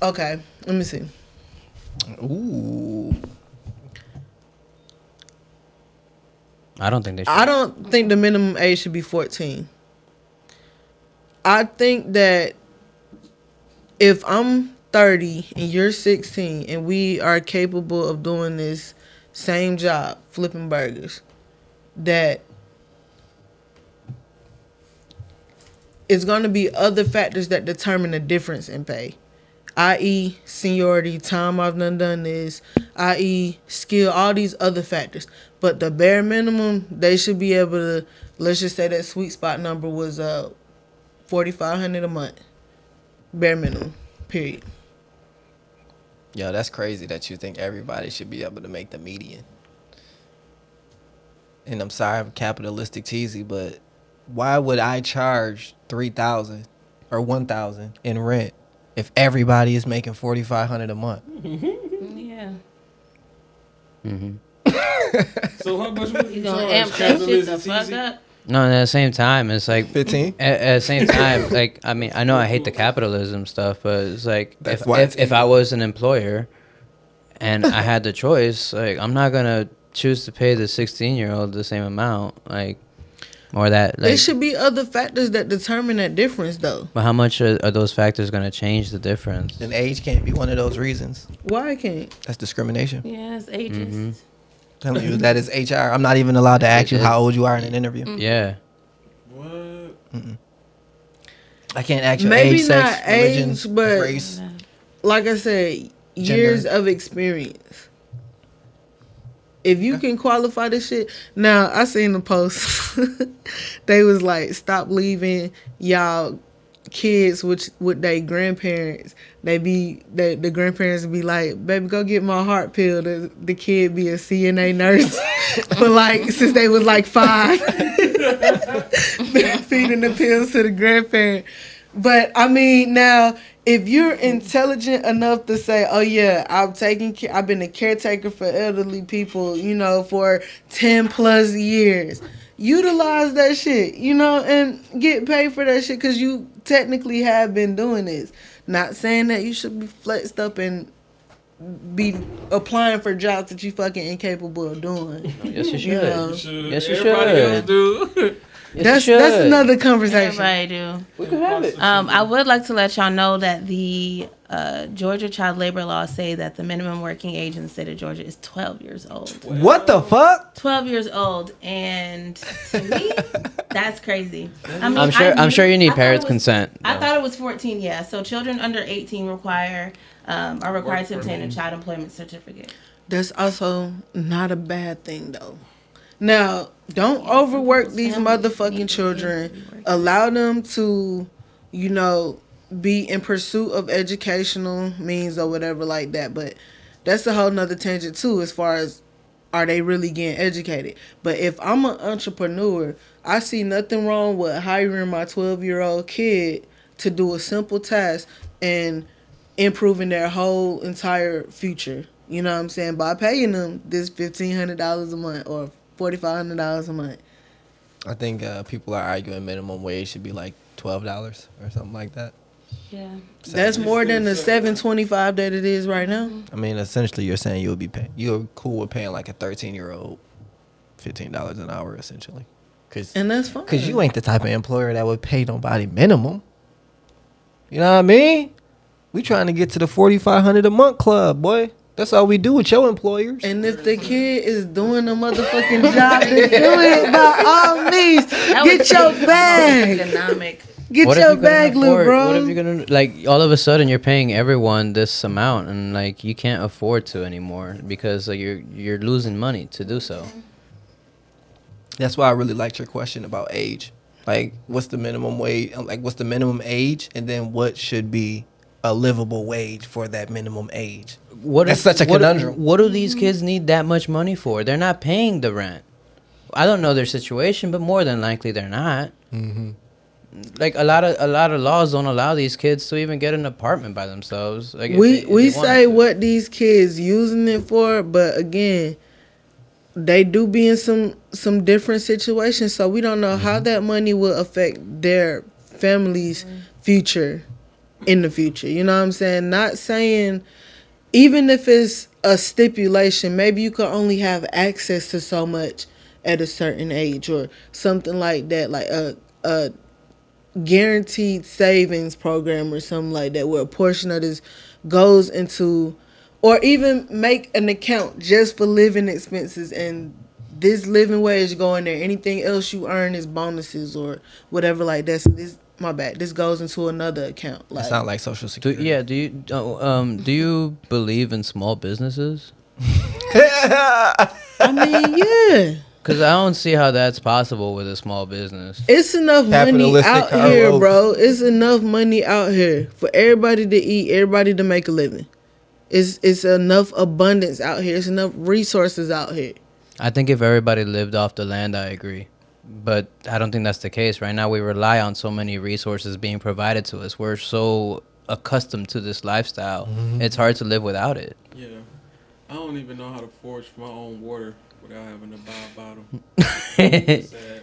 Okay, let me see. Ooh. I don't think they should. I don't think the minimum age should be 14. I think that if I'm 30 and you're 16 and we are capable of doing this same job, flipping burgers, that it's going to be other factors that determine the difference in pay, i.e. seniority, time I've done this, i.e. skill, all these other factors. But the bare minimum, they should be able to, let's just say that sweet spot number was $4,500 a month. Bare minimum, period. Yo, that's crazy that you think everybody should be able to make the median. And I'm sorry, I'm capitalistic cheesy, but why would I charge $3,000 or $1,000 in rent if everybody is making $4,500 a month? Yeah. So how much would You gonna amp that shit the fuck up? No, and at the same time, it's like 15? At the same time, like I mean, I know I hate the capitalism stuff, but it's like That's why it's if I was an employer and I had the choice, like I'm not gonna choose to pay the 16-year-old the same amount, like or that. Like, There should be other factors that determine that difference, though. but how much are those factors gonna change the difference? And age can't be one of those reasons. Why can't? That's discrimination. Yeah, it's ageist. Telling you that is HR. I'm not even allowed to ask you how old you are in an interview. Yeah. What? I can't ask your Maybe age, not sex, religion, age, but race. like I said, years of experience. If you can qualify this shit. Now, I seen the post. They was like, stop leaving y'all kids with their grandparents. The grandparents be like, baby, go get my heart pill. The kid be a CNA nurse. But like, since they was like 5. Feeding the pills to the grandparent. But I mean, now, if you're intelligent enough to say, oh yeah, I've been a caretaker for elderly people, for 10 plus years, utilize that shit, and get paid for that shit because you technically have been doing this. Not saying that you should be flexed up and be applying for jobs that you fucking incapable of doing. Yes, you should. Yes, you Everybody should. else do. Yes, That's another conversation. Everybody do. We could have it. I would like to let y'all know that the Georgia child labor laws say that the minimum working age in the state of Georgia is 12 years old. What the fuck? 12 years old, and to me, that's crazy. I mean, I'm sure you need I thought parents' it was- consent. I thought it was 14. Yeah, so children under 18 are required to obtain a child employment certificate. That's also not a bad thing, though. Now, don't overwork these motherfucking children. Allow them to, be in pursuit of educational means or whatever like that. But that's a whole nother tangent, too, as far as are they really getting educated. But if I'm an entrepreneur, I see nothing wrong with hiring my 12-year-old kid to do a simple task and improving their whole entire future. You know what I'm saying? By paying them this $1,500 a month or $4,500 a month. I think people are arguing minimum wage should be like $12 or something like that. Yeah. That's more than the $7.25 that it is right now. I mean, essentially, you're saying you're cool with paying like a 13-year-old $15 an hour, essentially. And that's fine. Because you ain't the type of employer that would pay nobody minimum. You know what I mean? We trying to get to the $4,500 a month club, boy. That's all we do with your employers. And if the kid is doing the motherfucking job, then do it by all means. Get your bag. Economic. Get What if your you couldn't bag, little afford- bro. What if you're gonna like all of a sudden you're paying everyone this amount and like you can't afford to anymore because like you're losing money to do so. That's why I really liked your question about age. Like, what's the minimum wage? Like, what's the minimum age, and then what should be a livable wage for that minimum age? That's such a conundrum. What do these kids need that much money for? They're not paying the rent. I don't know their situation, but more than likely they're not. Mm-hmm. Like a lot of laws don't allow these kids to even get an apartment by themselves. Like if We they we wanted say to. what these kids using it for, but again, they do be in some different situations, so we don't know how that money will affect their family's future in the future. You know what I'm saying? Not saying even if it's a stipulation, maybe you could only have access to so much at a certain age or something like that, like a guaranteed savings program or something like that, where a portion of this goes into, or even make an account just for living expenses, and this living wage go in there. Anything else you earn is bonuses or whatever like that. So this, my bad, this goes into another account. It's Like, not like Social Security. Do you believe in small businesses? I mean, yeah. Because I don't see how that's possible with a small business. It's enough money Capitalistic out Karl here, Rove. bro. It's enough money out here for everybody to eat, everybody to make a living. It's enough abundance out here. It's enough resources out here. I think if everybody lived off the land, I agree. But I don't think that's the case. Right now, we rely on so many resources being provided to us. We're so accustomed to this lifestyle. It's hard to live without it. Yeah. I don't even know how to forage my own water without having to buy a bottle. Sad.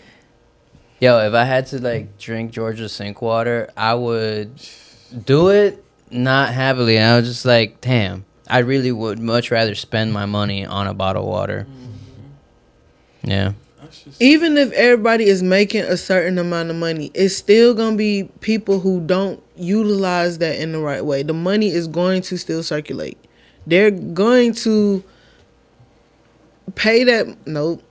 Yo, if I had to like drink Georgia sink water, I would do it not happily. I was just like, damn, I really would much rather spend my money on a bottle of water. Yeah. That's just Even if everybody is making a certain amount of money, it's still gonna be people who don't utilize that in the right way. The money is going to still circulate. They're going to pay that. Nope.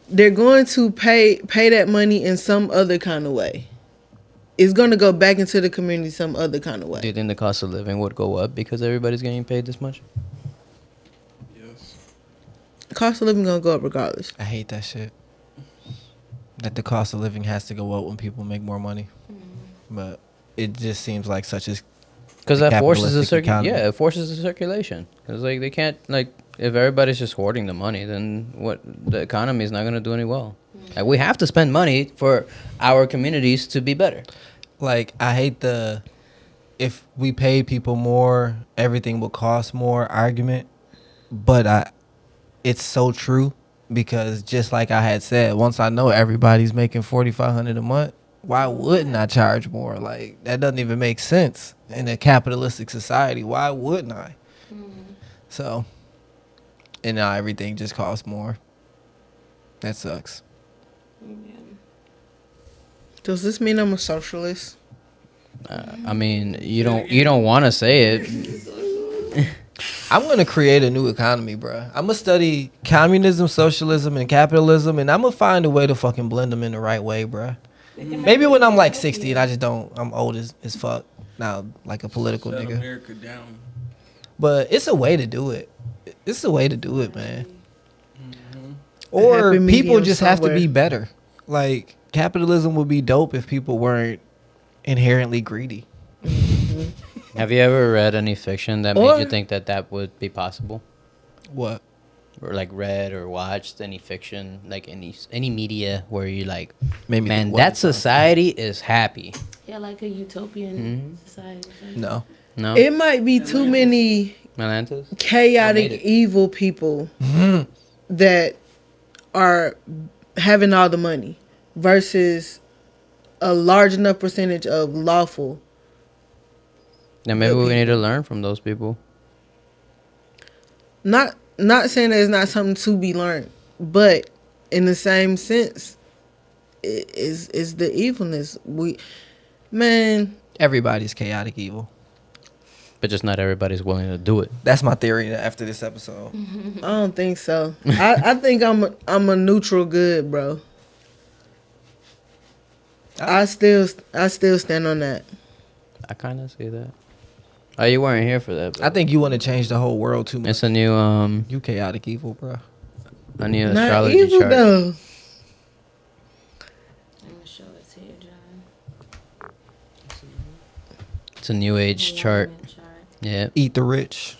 They're going to pay that money in some other kind of way. It's going to go back into the community some other kind of way. Do you think the cost of living would go up because everybody's getting paid this much? yes. Cost of living gonna go up regardless. I hate that shit. That the cost of living has to go up when people make more money. But it just seems like such as Because The that forces a capitalistic economy. it forces a circulation. Because like they can't like if everybody's just hoarding the money, then what the economy is not gonna do any well. Like we have to spend money for our communities to be better. like I hate the if we pay people more, everything will cost more argument. But it's so true because just like I had said, once I know everybody's making $4,500 a month, why wouldn't I charge more? Like that doesn't even make sense in a capitalistic society. Why wouldn't I? So, and now everything just costs more. That sucks. Does this mean I'm a socialist? I mean, you don't want to say it. I'm gonna create a new economy, bruh. I'm gonna study communism, socialism, and capitalism, and I'm gonna find a way to fucking blend them in the right way, bruh. Maybe when I'm like 60 and I just don't, I'm old as fuck now, like a political Shut nigga. America down. But it's a way to do it. It's a way to do it, man. Mm-hmm. Or happy people medium just have to somewhere. be better. Like capitalism would be dope if people weren't inherently greedy. Have you ever read any fiction that Or- made you think that would be possible? What? Or like read or watched any fiction, like any media where you like, Made me man, think, what that is that? society is happy. Yeah, like a utopian society. No. No, It might be too many Atlantis. chaotic, Made it. evil people that are having all the money versus a large enough percentage of lawful. Then maybe Good we need to people. learn from those people. Not saying that it's not something to be learned, but in the same sense, it is the evilness. Man, Everybody's chaotic evil. But just not everybody's willing to do it. That's my theory after this episode. I don't think so. I think I'm a neutral good, bro. I still stand on that. I kind of see that. Oh, you weren't here for that. I think you want to change the whole world too much. It's a new You chaotic evil, bro. a new Not astrology evil chart. though. I'm gonna show it to you, John. It's a new age chart. Alignment chart. Yeah. Eat the rich.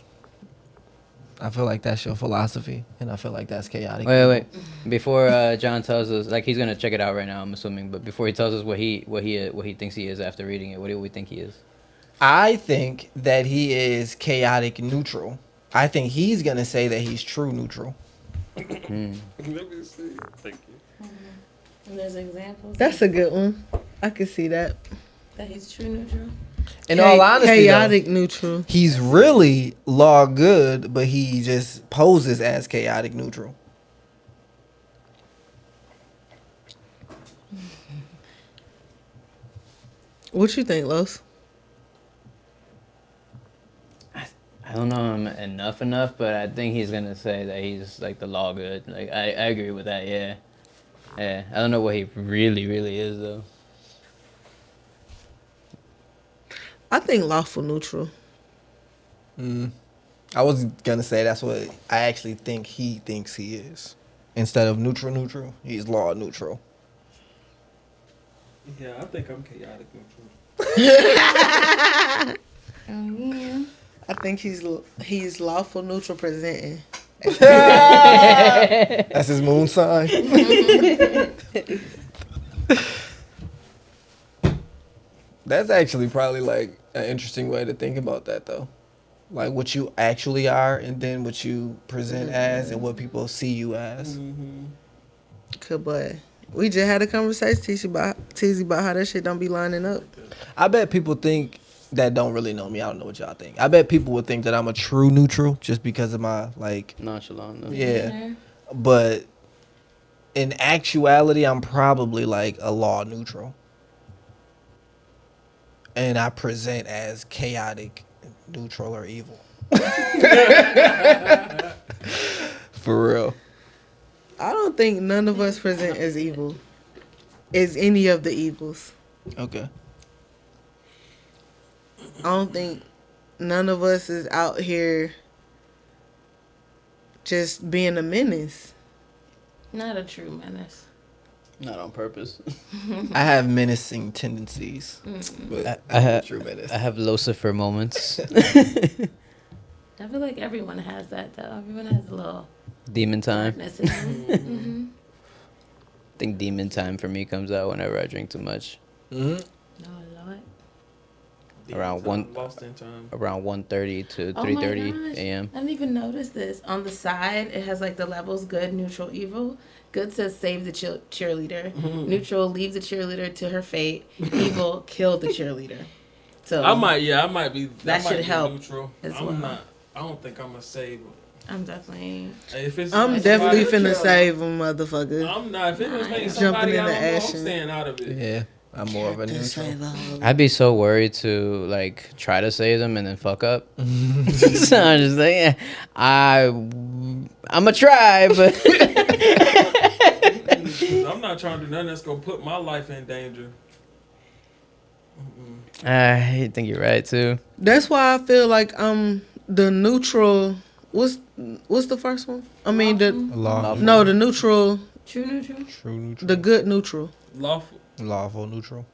I feel like that's your philosophy, and I feel like that's chaotic. Wait. Before John tells us, like he's gonna check it out right now, I'm assuming. But before he tells us what he thinks he is after reading it, what do we think he is? I think that he is chaotic neutral. I think he's gonna say that he's true neutral. Let me see. Thank you. And there's examples. That's a good one. I can see that. that he's true neutral. In all honesty, chaotic though, neutral. he's really law good, but he just poses as chaotic neutral. What you think, Los? I don't know him enough, but I think he's gonna say that he's like the law good. Like I agree with that. Yeah. I don't know what he really is though. I think lawful neutral. I was gonna say that's what I actually think he thinks he is. Instead of neutral, he's law neutral. Yeah, I think I'm chaotic neutral. I think he's lawful neutral presenting. That's his moon sign. That's actually probably like an interesting way to think about that though. Like what you actually are and then what you present as and what people see you as. Good boy. We just had a conversation, Teasy, about how that shit don't be lining up. I bet people think that don't really know me. I don't know what y'all think. I bet people would think that I'm a true neutral just because of my like Nonchalant. Though. yeah. But in actuality, I'm probably like a law neutral. And I present as chaotic, neutral, or evil. For real. I don't think none of us present as evil. As any of the evils. Okay. I don't think none of us is out here just being a menace. Not a true menace. Not on purpose. I have menacing tendencies. But I have true menace. I have Lucifer moments. I feel like everyone has that though. Everyone has a little Demon time. darkness in them. I think demon time for me comes out whenever I drink too much. No, Lord. Around one- Lost in time. Around 1:30 to Oh my 3:30 gosh. a.m. I didn't even notice this. On the side, it has like the levels: good, neutral, evil. Good says save the cheerleader. Neutral leaves the cheerleader to her fate. Evil killed the cheerleader. So I might be. That might should be help neutral. as I'm well. not. I don't think I'm a save. I'm definitely. If it's I'm if definitely somebody- finna save him, motherfucker. I'm not. If it was making Jumping somebody in I the don't know, I'm action. staying out of it. Yeah. I'm more of a neutral. I'd be so worried to like try to save them and then fuck up. So I'm just like, yeah, I'ma try, but 'Cause I'm not trying to do nothing that's gonna put my life in danger. I think you're right too. That's why I feel like I'm the neutral. What's the first one? I mean the Law. no the neutral, True neutral? True neutral. the good neutral. Lawful neutral.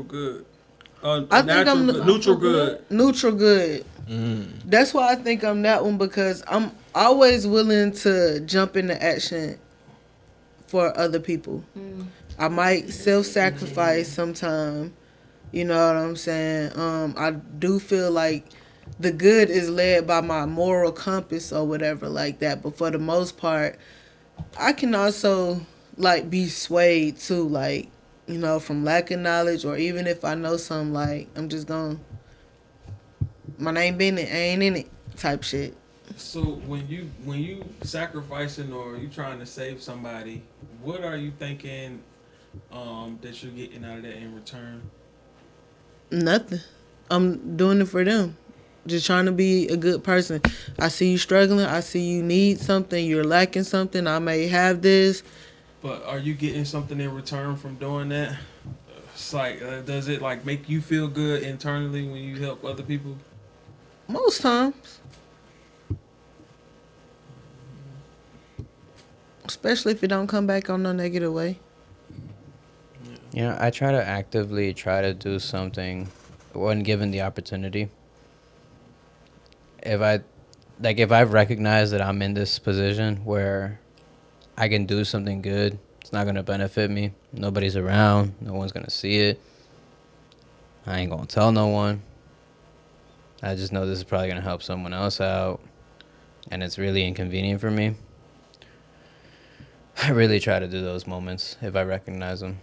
good. I think Natural I'm good. Neutral good. Neutral good. That's why I think I'm that one because I'm always willing to jump into action for other people. I might self-sacrifice sometime. You know what I'm saying? I do feel like the good is led by my moral compass or whatever like that. But for the most part, I can also like be swayed too, like, you know, from lack of knowledge or even if I know something, like, I'm just going, my name been it, I ain't in it type shit. So when you sacrificing or you trying to save somebody, what are you thinking that you're getting out of that in return? Nothing. I'm doing it for them. Just trying to be a good person. I see you struggling. I see you need something. You're lacking something. I may have this. But are you getting something in return from doing that? It's like, does it like make you feel good internally when you help other people? Most times. Especially if it don't come back on no negative way. Yeah, I try to actively try to do something when given the opportunity. If I've recognized that I'm in this position where I can do something good, it's not gonna benefit me. Nobody's around, no one's gonna see it. I ain't gonna tell no one. I just know this is probably gonna help someone else out, and it's really inconvenient for me. I really try to do those moments if I recognize them.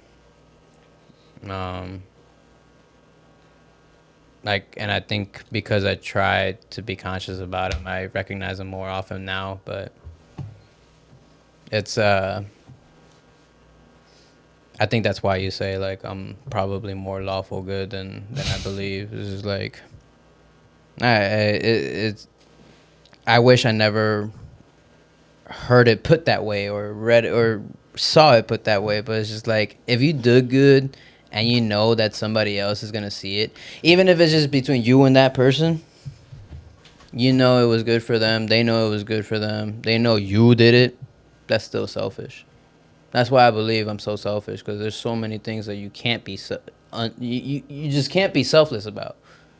And I think because I try to be conscious about them, I recognize them more often now. But it's I think that's why you say like I'm probably more lawful good than I believe. It's just like I wish I never heard it put that way or read it or saw it put that way, but it's just like if you do good and you know that somebody else is gonna see it, even if it's just between you and that person, you know it was good for them, they know it was good for them, they know you did it, that's still selfish. That's why I believe I'm so selfish, because there's so many things that you can't be you just can't be selfless about.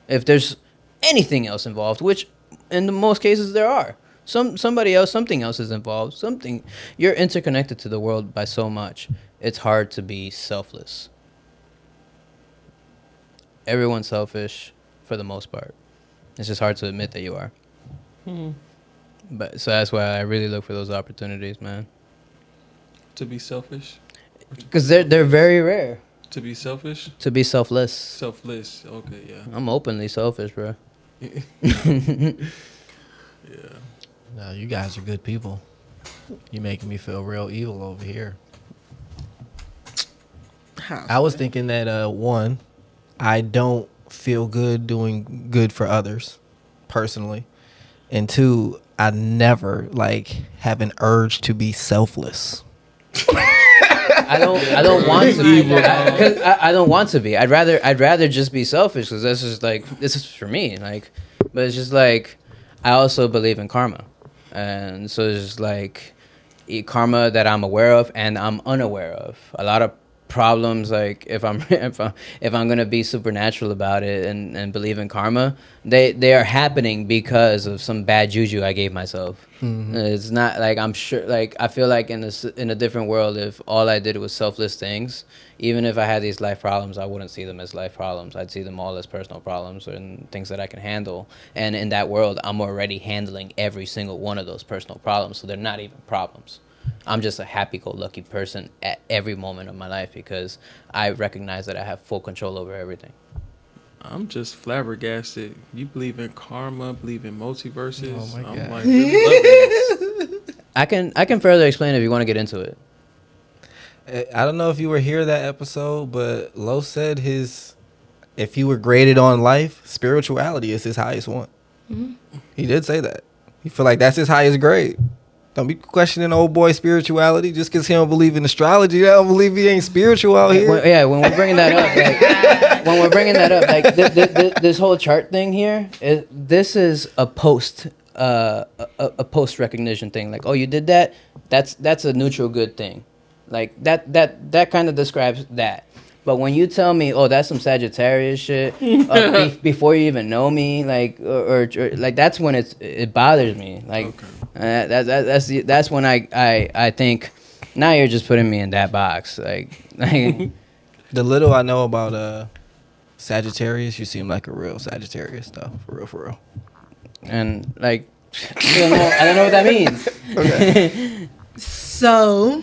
If there's anything else involved, which in the most cases there are, somebody else, something else is involved, something, you're interconnected to the world by so much, it's hard to be selfless. Everyone's selfish for the most part. It's just hard to admit that you are. But so that's why I really look for those opportunities, man. To be selfish? Because they're very rare. To be selfish? To be selfless. Selfless. Okay, yeah. I'm openly selfish, bro. Yeah. No, you guys are good people. You making me feel real evil over here. I was thinking that one, I don't feel good doing good for others, personally, and two, I never like have an urge to be selfless. I don't want to be. I don't want to be. I'd rather just be selfish, because this is for me. Like, but it's just like I also believe in karma, and so it's just like karma that I'm aware of and I'm unaware of. A lot of problems, like if I'm gonna be supernatural about it and believe in karma, they are happening because of some bad juju I gave myself. It's not like I'm sure, like I feel like in a different world, if all I did was selfless things, even if I had these life problems, I wouldn't see them as life problems. I'd see them all as personal problems and things that I can handle. And in that world, I'm already handling every single one of those personal problems, so they're not even problems. I'm just a happy-go-lucky person at every moment of my life because I recognize that I have full control over everything. I'm just flabbergasted. You believe in karma, believe in multiverses. Oh my God. I'm like, really loving this. I can further explain if you want to get into it. I don't know if you were here that episode, but Lo said if he were graded on life, spirituality is his highest one. Mm-hmm. He did say that. He feel like that's his highest grade. Don't be questioning old boy spirituality just because he don't believe in astrology. I don't believe he ain't spiritual out here. When we're bringing that up, like, this whole chart thing here, this is a post recognition thing. Like, oh, you did that? That's a neutral good thing. Like that kind of describes that. But when you tell me, oh, that's some Sagittarius shit, before you even know me, like, or like, that's when it bothers me. Like, okay. That's when I think, now you're just putting me in that box. Like the little I know about Sagittarius, you seem like a real Sagittarius, though, for real. And like, I don't know what that means. Okay. So,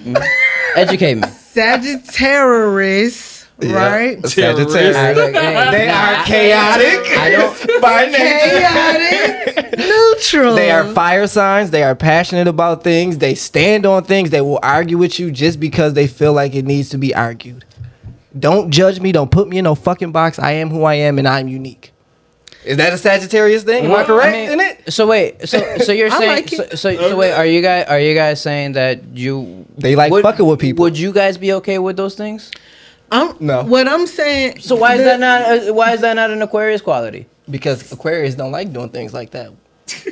educate me. Sagittarius. Right? Sagittarius. They are chaotic. By nature. Chaotic. Neutral. They are fire signs. They are passionate about things. They stand on things. They will argue with you just because they feel like it needs to be argued. Don't judge me. Don't put me in no fucking box. I am who I am and I'm unique. Is that a Sagittarius thing? Am I correct in it? So wait, so you're I saying like it. so wait, are you guys saying that you They like fucking with people. Would you guys be okay with those things? No. What I'm saying. So why is that not an Aquarius quality? Because Aquarius don't like doing things like that.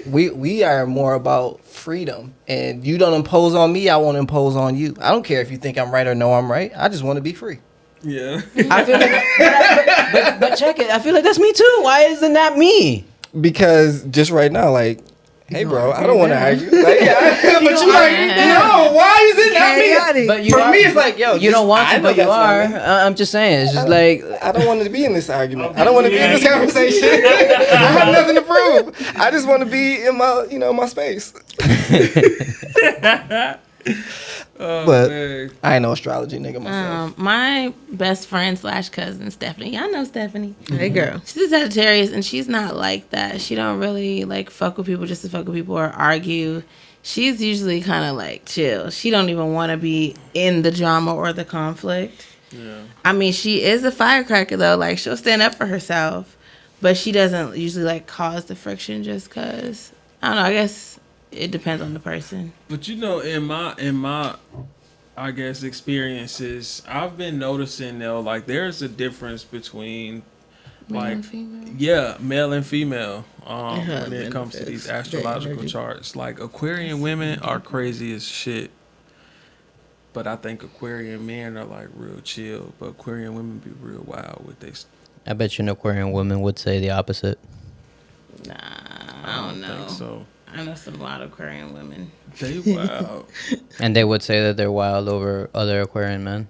We are more about freedom, and you don't impose on me, I won't impose on you. I don't care if you think I'm right or no I'm right. I just want to be free. Yeah. I feel like, but check it. I feel like that's me too. Why isn't that me? Because just right now, like, hey, bro, I don't want to argue. Like, but you like, no, why is it not me? Chaotic. But For me, it's like, yo, you don't want I to, know but you that's not are. me. I'm just saying. It's just like I don't want to be in this argument. I don't want to be in this conversation. I have nothing to prove. I just want to be in my, my space. But man. I ain't no astrology nigga myself. My best friend / cousin Stephanie. I know Stephanie. Hey, girl. She's a Sagittarius, and she's not like that. She don't really like fuck with people just to fuck with people or argue. She's usually kind of like chill. She don't even want to be in the drama or the conflict. Yeah. I mean, she is a firecracker though. Like she'll stand up for herself, but she doesn't usually like cause the friction just cause. I don't know. I guess it depends on the person. But in my I guess experiences, I've been noticing though, like there's a difference between Male like and female? yeah, male and female when it benefits, comes to these the astrological energy. charts. Like Aquarian women are crazy as shit. But I think Aquarian men are like real chill, but Aquarian women be real wild with they I bet you an Aquarian woman would say the opposite. Nah, I don't know. think so. I know some lot of Aquarian women. They wild. And they would say that they're wild over other Aquarian men.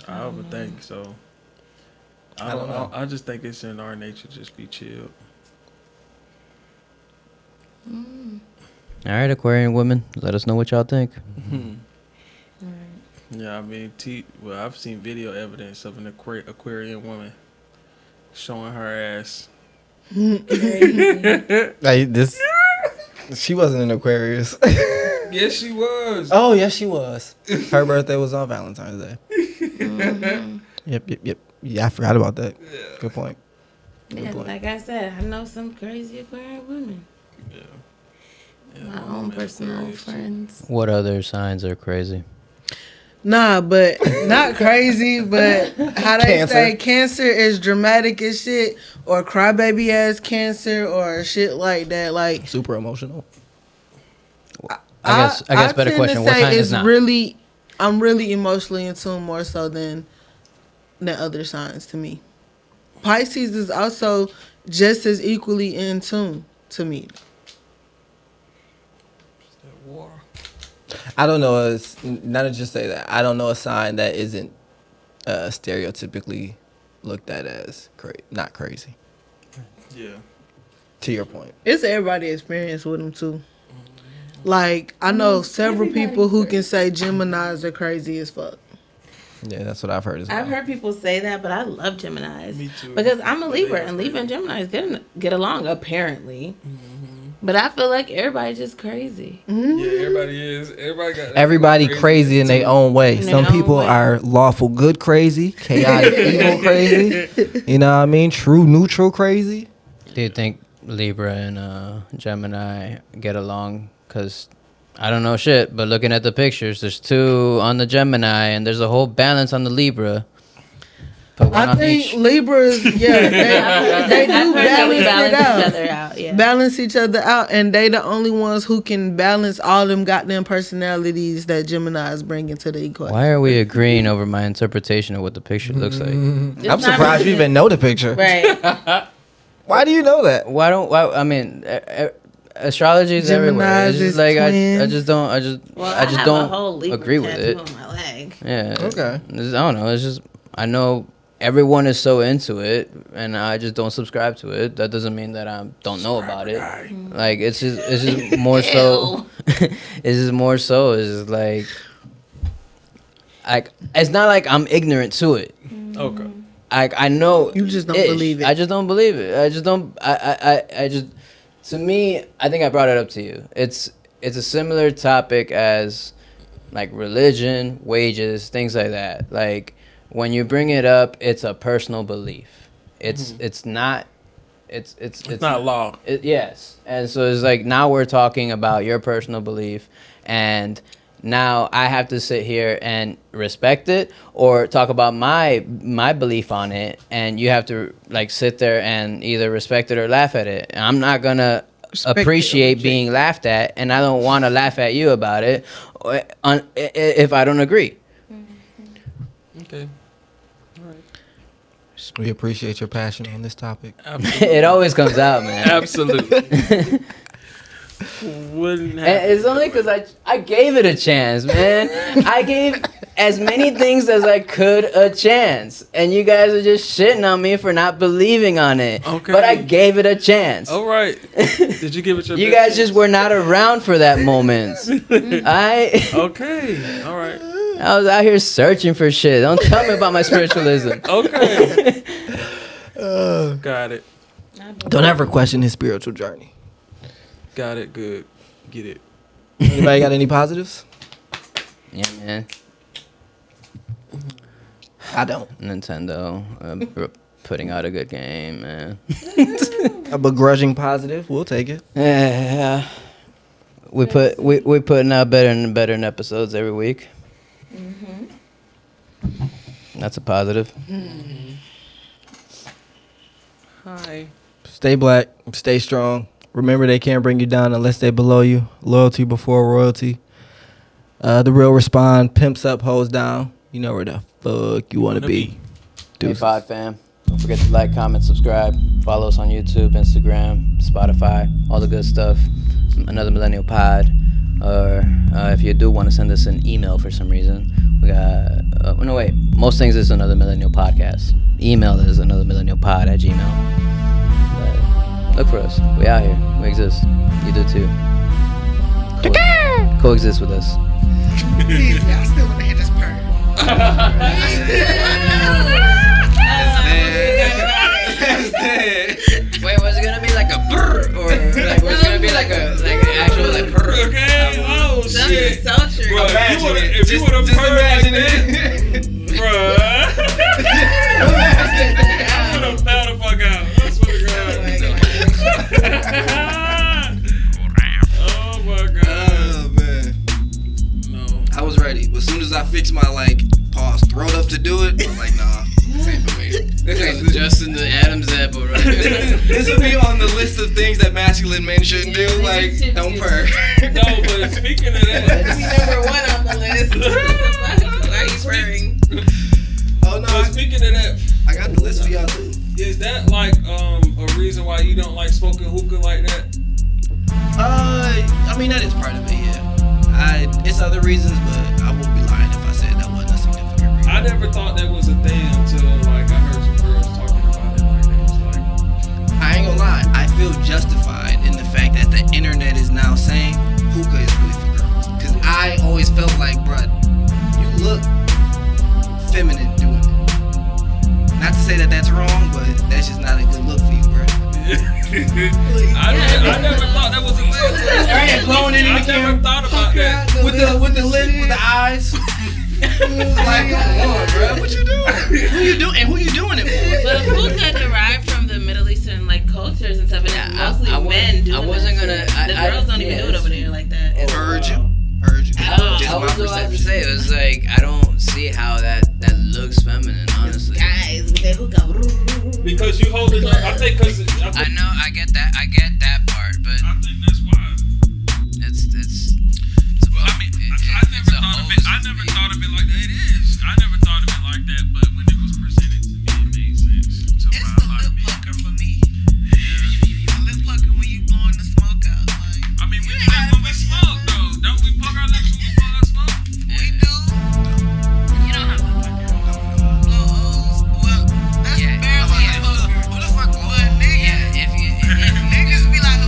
I would think so. I don't know. I just think it's in our nature to just be chill. All right, Aquarian women, let us know what y'all think. Yeah, I mean, I've seen video evidence of an Aquarian woman showing her ass. Like this, she wasn't an Aquarius. Yes, she was. Oh, yes, she was. Her birthday was on Valentine's Day. Yep. Yeah, I forgot about that. Good point. Yeah, like I said, I know some crazy Aquarian women. Yeah, My own personal Aquarius, too. friends. What other signs are crazy? Nah, but not crazy, but how they Cancer. say cancer is dramatic as shit, or crybaby ass cancer, or shit like that. Like, Super emotional. I guess better tend to question. What say sign it's is not? I'm really emotionally in tune more so than other signs to me. Pisces is also just as equally in tune to me. That war. I don't know. Not to just say that. I don't know a sign that isn't stereotypically looked at as not crazy. Yeah. To your point. It's everybody experience with them too. Like, I know several people who can say Geminis are crazy as fuck. Yeah, that's what I've heard as well. I've heard people say that, but I love Geminis. Me too. Because I'm a But Libra, they are and Libra and crazy. Geminis get along, apparently. But I feel like everybody's just crazy. Yeah, everybody is. Everybody crazy in their own way. In Some their own people way. are lawful good crazy, chaotic evil crazy. You know what I mean? True neutral crazy. Do you think Libra and Gemini get along? Because I don't know shit, but looking at the pictures, there's 2 on the Gemini and there's a whole balance on the Libra. Put one I on think each. Libras, yeah, they do I've heard that we balance it balance each out. other out. Yeah. Balance each other out, and they the only ones who can balance all them goddamn personalities that Geminis bring into the equation. Why are we agreeing over my interpretation of what the picture looks like? It's I'm not surprised you really- even know the picture. Right. Why do you know that? I mean, astrology is everywhere. It's Geminis just is like I twins. just don't Well, I just have a whole don't Libra agree with tattoo it. on my leg. Yeah. Okay. I don't know. It's just I know everyone is so into it, and I just don't subscribe to it. That doesn't mean that I don't know about it. Like it's just more so. It's just more so. It's just like it's not like I'm ignorant to it. Okay. I know You just don't ish. believe it. I just don't believe it. I just don't. I just. To me, I think I brought it up to you. It's a similar topic as like religion, wages, things like that. Like when you bring it up, it's a personal belief. It's not it's not law. Yes, and so it's like now we're talking about your personal belief, and now I have to sit here and respect it or talk about my belief on it, and you have to like sit there and either respect it or laugh at it. And I'm not gonna appreciate being laughed at, and I don't want to laugh at you about it if I don't agree. Okay. We appreciate your passion on this topic. It always comes out, man. Absolutely. Wouldn't And it's only because I gave it a chance, man. I gave as many things as I could a chance, and you guys are just shitting on me for not believing on it. Okay. But I gave it a chance. All right. Did you give it your You best guys chance? just were not around for that moment. Okay. All right. I was out here searching for shit. Don't tell me about my spiritualism. Okay. Got it. Don't ever question his spiritual journey. Got it. Good. Get it. Anybody got any positives? Yeah, man. I don't. Nintendo putting out a good game, man. A begrudging positive. We'll take it. Yeah. We putting out better episodes every week. That's a positive. Hi. Stay black. Stay strong. Remember, they can't bring you down unless they below you. Loyalty before royalty. The real respond. Pimps up, hoes down. You know where the fuck you want to be. Hey, Deuces. Pod fam. Don't forget to like, comment, subscribe. Follow us on YouTube, Instagram, Spotify, all the good stuff. Another Millennial Pod. Or if you do want to send us an email for some reason, we got... no, wait. Most things is Another Millennial Podcast. Email is anothermillennialpod@gmail.com. Look for us. We out here. We exist. You do too. Coexist with us. Please, y'all still want to hear this purr. Wait, was it gonna be like a brr or like was it gonna be like an actual like brr? Okay. Oh shit. So true. Bro, if you would have purred like that, bruh. I would have found the fuck out. I swear to God. Oh my God. Oh, man. No. I was ready. As soon as I fixed my, pause, throat up to do it, I was like, nah, this ain't for me. This is Justin the Adams apple, right? This would be on the list of things that masculine men shouldn't do, don't purr. No, but speaking of that, Number one on the list. Why are you purring? Oh, no, but speaking of that, I got the list for y'all, too. is that like a reason why you don't like smoking hookah like that? I mean, that is part of it, yeah. It's other reasons, but I won't be lying if I said that wasn't a significant reason. I never thought that was a thing until I heard some girls talking about it. Like, it was like, I ain't gonna lie, I feel justified in the fact that the internet is now saying hookah is really for girls. Cause I always felt like, bruh, you look feminine doing it. Not to say that that's wrong, but that's just not a good look for you, bruh. I never thought that was a thing. I ain't blowing it in the I never camera. thought about that. With the lip, with the eyes. Like, come on, bruh, what you doing? Who you doing? And who you doing it for? But hookah derived from the Middle Eastern cultures and stuff, and it's mostly men doing it. I wasn't gonna. The girls don't even do it over there like that. Heard you. Oh. Just I my was about to perception. say it was like I don't see how that looks feminine, honestly. Guys with their hookah. Because you hold it up. I think I know, I get that part, but I think that's why. it's I mean, I never thought of it like that. It is. I never thought of it like that, but when it was presented to me, it made sense. It's the lip pucker for me. The lip pucker when you blowing the smoke out. I mean, we do that when we smoke, though. Don't we puck our lips when we blow our smoke? We do. You don't have to fuck it. Blow O's. Well, that's Yeah, barely yeah. a pucker. Who the fuck would, nigga? yeah, if you Niggas be like,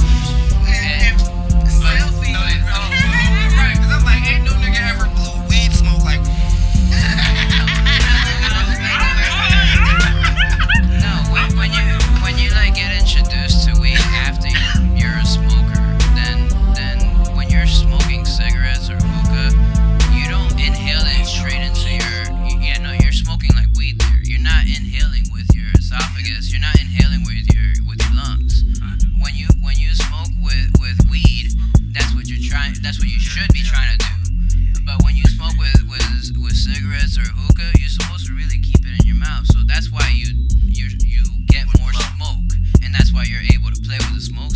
smoke